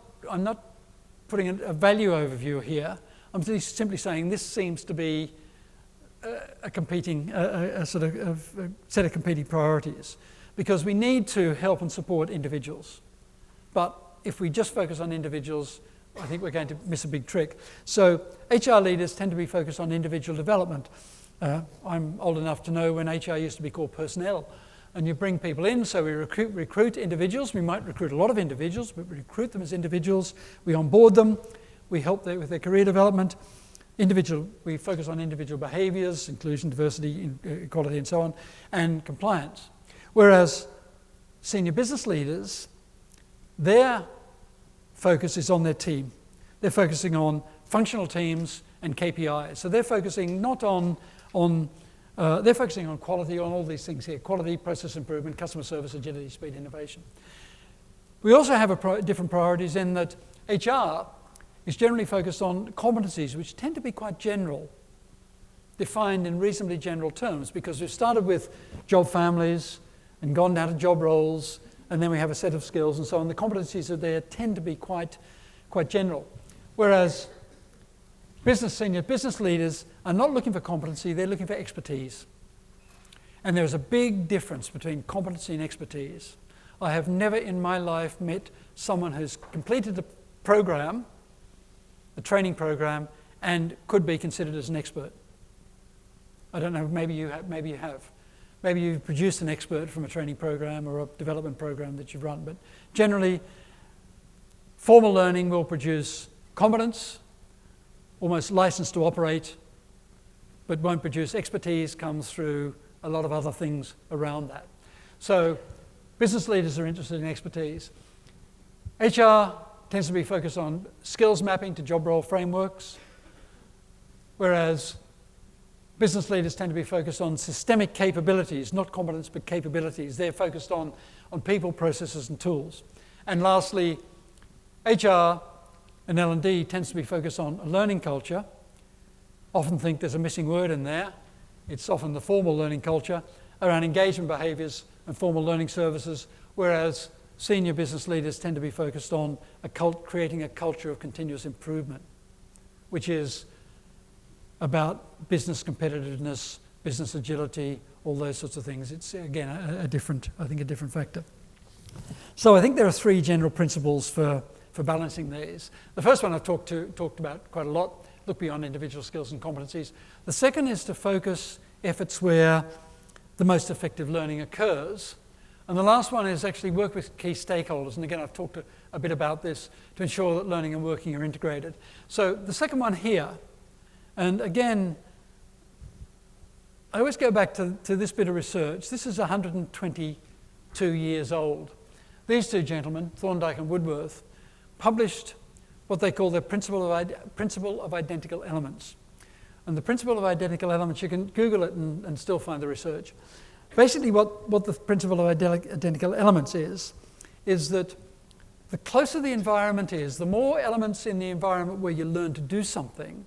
putting a value overview here. I'm simply saying this seems to be a set of competing priorities, because we need to help and support individuals. But if we just focus on individuals, I think we're going to miss a big trick. So HR leaders tend to be focused on individual development. I'm old enough to know when HR used to be called personnel, and you bring people in, so we recruit individuals. We might recruit a lot of individuals, but we recruit them as individuals. We onboard them. We help them with their career development. We focus on individual behaviours, inclusion, diversity, equality, and so on, and compliance. Whereas senior business leaders, their focus is on their team. They're focusing on functional teams and KPIs. So they're focusing not on they're focusing on quality, on all these things here: quality, process improvement, customer service, agility, speed, innovation. We also have different priorities in that HR is generally focused on competencies, which tend to be quite general, defined in reasonably general terms, because we've started with job families and gone down to job roles, and then we have a set of skills and so on. The competencies that there tend to be quite general. Whereas senior business leaders are not looking for competency, they're looking for expertise. And there's a big difference between competency and expertise. I have never in my life met someone who's completed the program, the training program, and could be considered as an expert. I don't know, maybe you have. maybe you've produced an expert from a training program or a development program that you've run, but generally formal learning will produce competence, almost license to operate, but won't produce expertise. Comes through a lot of other things around that. So business leaders are interested in expertise. HR tends to be focused on skills mapping to job role frameworks, whereas business leaders tend to be focused on systemic capabilities, not competence, but capabilities. They're focused on people, processes, and tools. And lastly, HR and L&D tends to be focused on a learning culture. Often think there's a missing word in there. It's often the formal learning culture around engagement behaviours and formal learning services, whereas senior business leaders tend to be focused on creating a culture of continuous improvement, which is about business competitiveness, business agility, all those sorts of things. It's, again, a different factor. So I think there are three general principles for balancing these. The first one I've talked about quite a lot, look beyond individual skills and competencies. The second is to focus efforts where the most effective learning occurs. And the last one is actually work with key stakeholders. And again, I've talked a bit about this to ensure that learning and working are integrated. So the second one here, and again, I always go back to this bit of research. This is 122 years old. These two gentlemen, Thorndike and Woodworth, published what they call their principle of identical elements. And the principle of identical elements, you can Google it and still find the research. Basically what the principle of identical elements is that the closer the environment is, the more elements in the environment where you learn to do something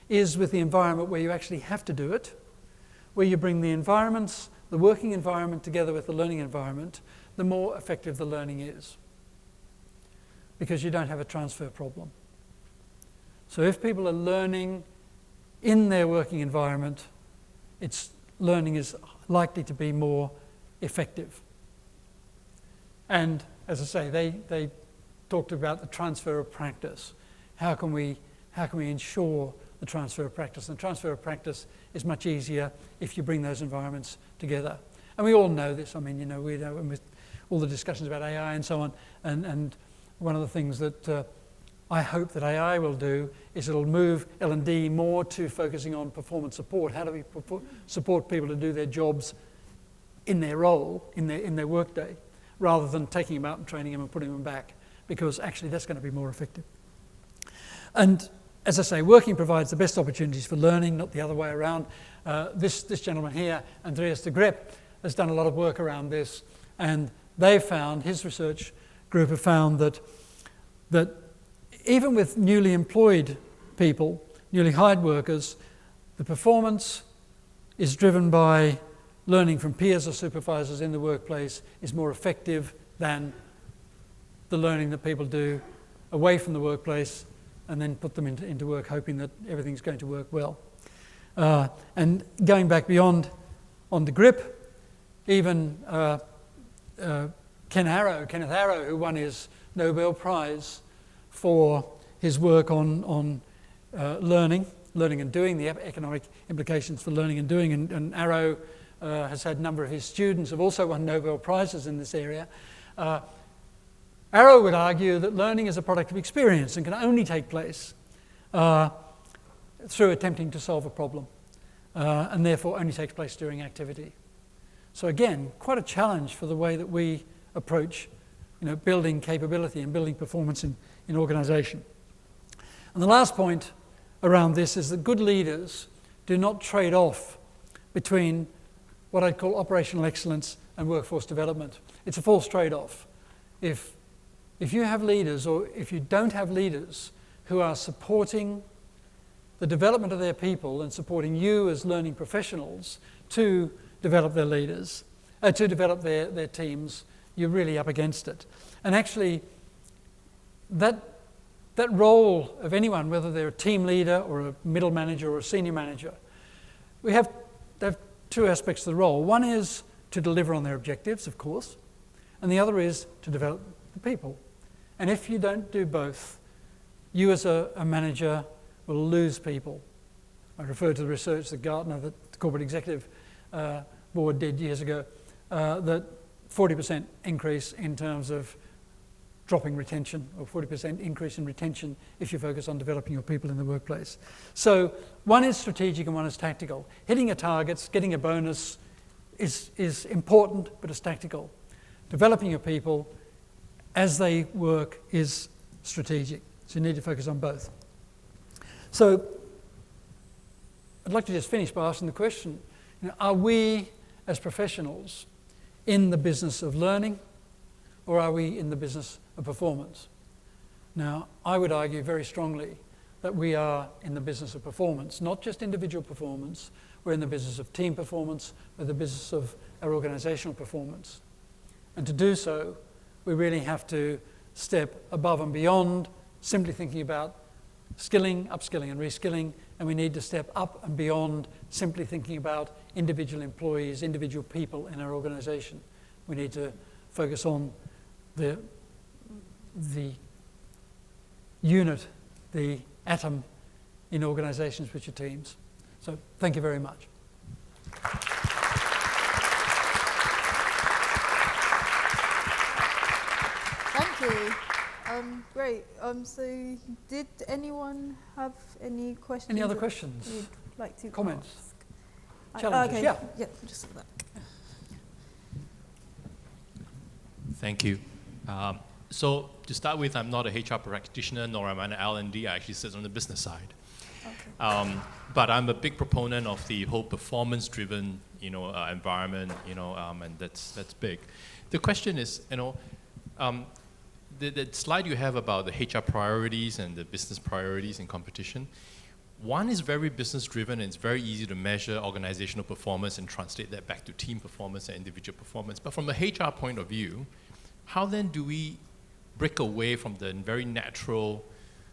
is with the environment where you actually have to do it, where you bring the environments, the working environment together with the learning environment, the more effective the learning is. Because you don't have a transfer problem. So if people are learning in their working environment, learning is likely to be more effective. And as I say, they talked about the transfer of practice. How can we ensure the transfer of practice? And the transfer of practice is much easier if you bring those environments together. And we all know this. I mean, we know with all the discussions about AI and so on, and one of the things that I hope that AI will do is it'll move L&D more to focusing on performance support. How do we support people to do their jobs in their role, in their workday, rather than taking them out and training them and putting them back, because actually that's going to be more effective. And as I say, working provides the best opportunities for learning, not the other way around. This gentleman here, Andreas de Grep, has done a lot of work around this, and they've found, his research group have found that even with newly employed people, newly hired workers, the performance is driven by learning from peers or supervisors in the workplace is more effective than the learning that people do away from the workplace and then put them into work hoping that everything's going to work well. And going back beyond on the grip, even Kenneth Arrow, who won his Nobel Prize for his work on learning and doing, the economic implications for learning and doing, and Arrow has had a number of his students have also won Nobel Prizes in this area. Arrow would argue that learning is a product of experience and can only take place through attempting to solve a problem, and therefore only takes place during activity. So again, quite a challenge for the way that we approach building capability and building performance in organisation. And the last point around this is that good leaders do not trade off between what I'd call operational excellence and workforce development. It's a false trade-off. If you have leaders, or if you don't have leaders who are supporting the development of their people and supporting you as learning professionals to develop their leaders, to develop their teams, you're really up against it. And actually, that role of anyone, whether they're a team leader or a middle manager or a senior manager, they have two aspects to the role. One is to deliver on their objectives, of course, and the other is to develop the people. And if you don't do both, you as a manager will lose people. I refer to the research that Gartner, the corporate executive, board did years ago, that 40% increase in terms of dropping retention, or 40% increase in retention if you focus on developing your people in the workplace. So one is strategic and one is tactical. Hitting a target, getting a bonus is important, but it's tactical. Developing your people as they work is strategic. So you need to focus on both. So I'd like to just finish by asking the question, are we as professionals in the business of learning, or are we in the business of performance? Now, I would argue very strongly that we are in the business of performance, not just individual performance. We're in the business of team performance, we're the business of our organisational performance. And to do so, we really have to step above and beyond simply thinking about skilling, upskilling and reskilling, and we need to step up and beyond simply thinking about individual employees, individual people in our organisation. We need to focus on the unit, the atom in organisations which are teams. So thank you very much. Thank you. Great. So did anyone have any questions? Any other questions? You'd like to Comments? ask? Challenges? Okay. Yeah. Yeah, just at the back. Thank you. So to start with, I'm not a HR practitioner, nor am I an L&D. I actually sit on the business side. Okay. But I'm a big proponent of the whole performance-driven, environment, and that's big. The question is, the slide you have about the HR priorities and the business priorities in competition, one is very business-driven, and it's very easy to measure organizational performance and translate that back to team performance and individual performance. But from a HR point of view, how then do we break away from the very natural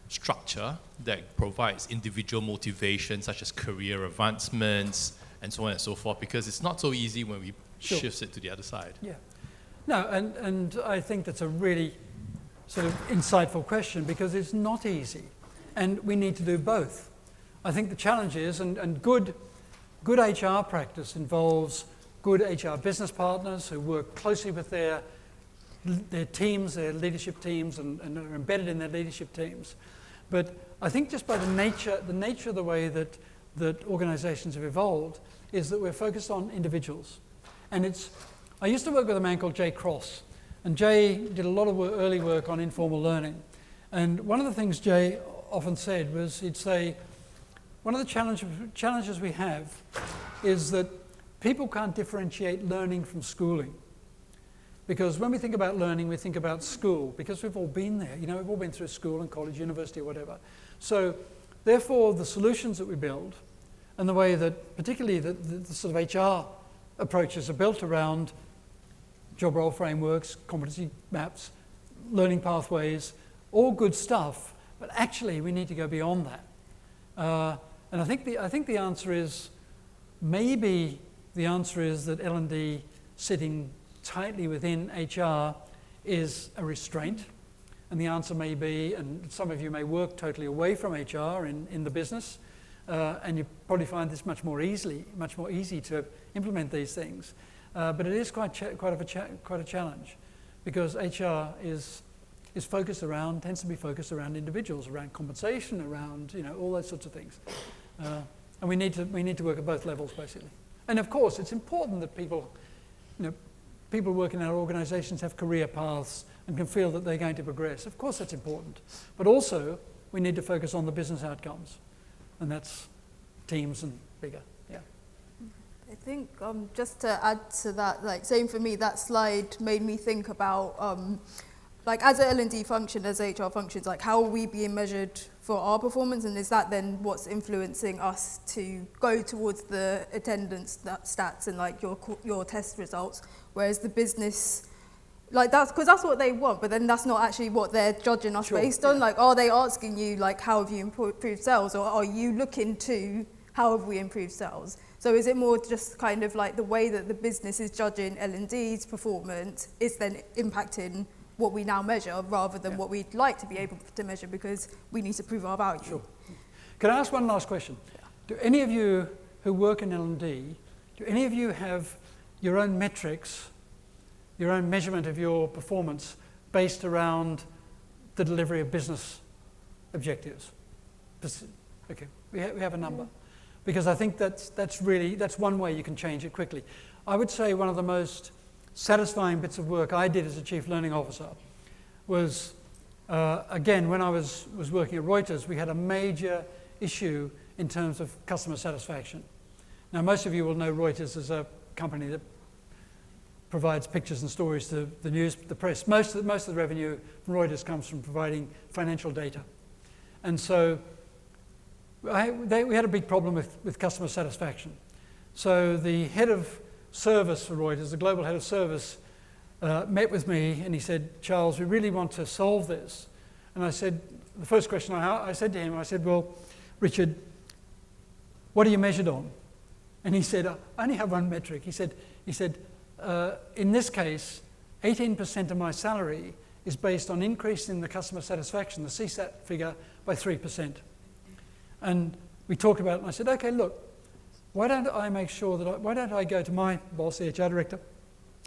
structure that provides individual motivation, such as career advancements and so on and so forth? Because it's not so easy when we shift it to the other side. Yeah. No, and I think that's a really sort of insightful question, because it's not easy, and we need to do both. I think the challenge is, and good HR practice involves good HR business partners who work closely with their teams, their leadership teams, and are embedded in their leadership teams. But I think just by the nature of the way that organisations have evolved is that we're focused on individuals. And I used to work with a man called Jay Cross, and Jay did a lot of early work on informal learning. And one of the things Jay often said was, he'd say, one of the challenges we have is that people can't differentiate learning from schooling. Because when we think about learning, we think about school, because we've all been there. We've all been through school and college, university, or whatever. So therefore, the solutions that we build and the way that particularly the sort of HR approaches are built around job role frameworks, competency maps, learning pathways, all good stuff, but actually we need to go beyond that. And I think the answer is, maybe the answer is that L&D sitting tightly within HR is a restraint, and the answer may be, and some of you may work totally away from HR in the business, and you probably find this much more easy to implement these things. But it is quite a challenge, because HR tends to be focused around individuals, around compensation, around all those sorts of things, and we need to work at both levels basically. And of course, it's important that people working in our organisations have career paths and can feel that they're going to progress. Of course, that's important, but also we need to focus on the business outcomes, and that's teams and bigger. Yeah. I think just to add to that, same for me, that slide made me think about as a L&D function, as HR functions, how are we being measured for our performance, and is that then what's influencing us to go towards the attendance stats and your test results, whereas the business, that's what they want, but then that's not actually what they're judging us based on. Are they asking you how have you improved sales, or are you looking to how have we improved sales? So is it more just kind of the way that the business is judging L&D's performance is then impacting what we now measure, rather than what we'd like to be able to measure, because we need to prove our value? Sure. Can I ask one last question? Yeah. Do any of you who work in L&D, do any of you have your own metrics, your own measurement of your performance based around the delivery of business objectives. Okay, we have a number. Because I think that's one way you can change it quickly. I would say one of the most satisfying bits of work I did as a Chief Learning Officer was, again, when I was working at Reuters, we had a major issue in terms of customer satisfaction. Now, most of you will know Reuters as a company that provides pictures and stories to the news, the press. Most of the revenue from Reuters comes from providing financial data. And so we had a big problem with customer satisfaction. So the head of service for Reuters, the global head of service, met with me and he said, Charles, we really want to solve this. And I said, the first question I said to him, I said, well, Richard, what are you measured on? And he said, I only have one metric. He said, in this case, 18% of my salary is based on increasing the customer satisfaction, the CSAT figure, by 3%. And we talked about it, and I said, okay, look, why don't I make sure that why don't I go to my boss, the HR director,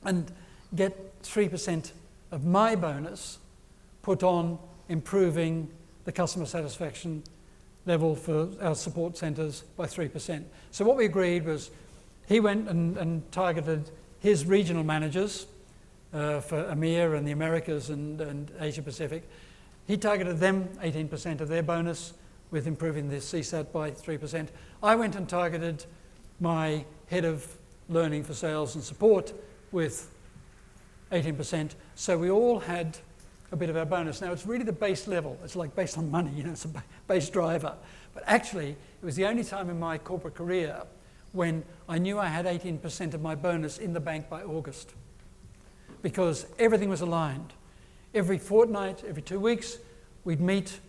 and get 3% of my bonus put on improving the customer satisfaction level for our support centres by 3%. So what we agreed was he went and targeted his regional managers for EMEA and the Americas and Asia Pacific. He targeted them 18% of their bonus with improving the CSAT by 3%. I went and targeted my head of learning for sales and support with 18%. So we all had a bit of our bonus. Now, it's really the base level. It's like based on money, it's a base driver. But actually, it was the only time in my corporate career when I knew I had 18% of my bonus in the bank by August, because everything was aligned. Every fortnight, every 2 weeks, we'd meet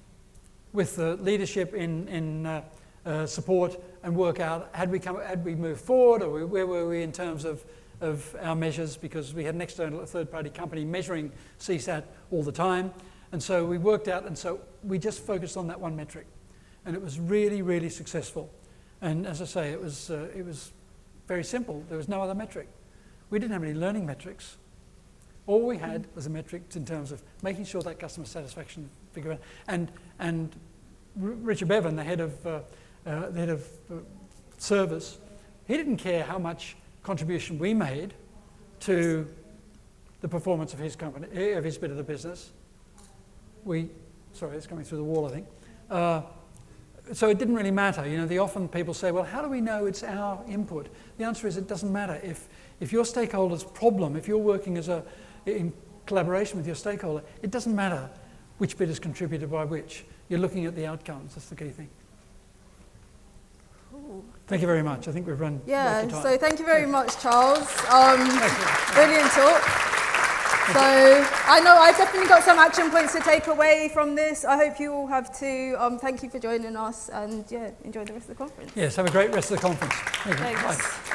with the leadership in support and work out, had we moved forward, or where were we in terms of our measures, because we had an external third-party company measuring CSAT all the time. And so we worked out, and so we just focused on that one metric. And it was really, really successful. And as I say, it was very simple. There was no other metric. We didn't have any learning metrics. All we had was a metric in terms of making sure that customer satisfaction figure out. And Richard Bevan, the head of service, he didn't care how much contribution we made to the performance of his company, of his bit of the business. Sorry, it's coming through the wall, I think. So it didn't really matter. Often people say, well, how do we know it's our input? The answer is it doesn't matter. If your stakeholder's problem, if you're working in collaboration with your stakeholder, it doesn't matter which bit is contributed by which. You're looking at the outcomes. That's the key thing. Cool. Thank you very much. I think we've run Yeah, out of time. so thank you very much, Charles. Brilliant talk. So I know I've definitely got some action points to take away from this. I hope you all have too. Thank you for joining us, and enjoy the rest of the conference. Yes, have a great rest of the conference. Thank you. Thanks. Bye.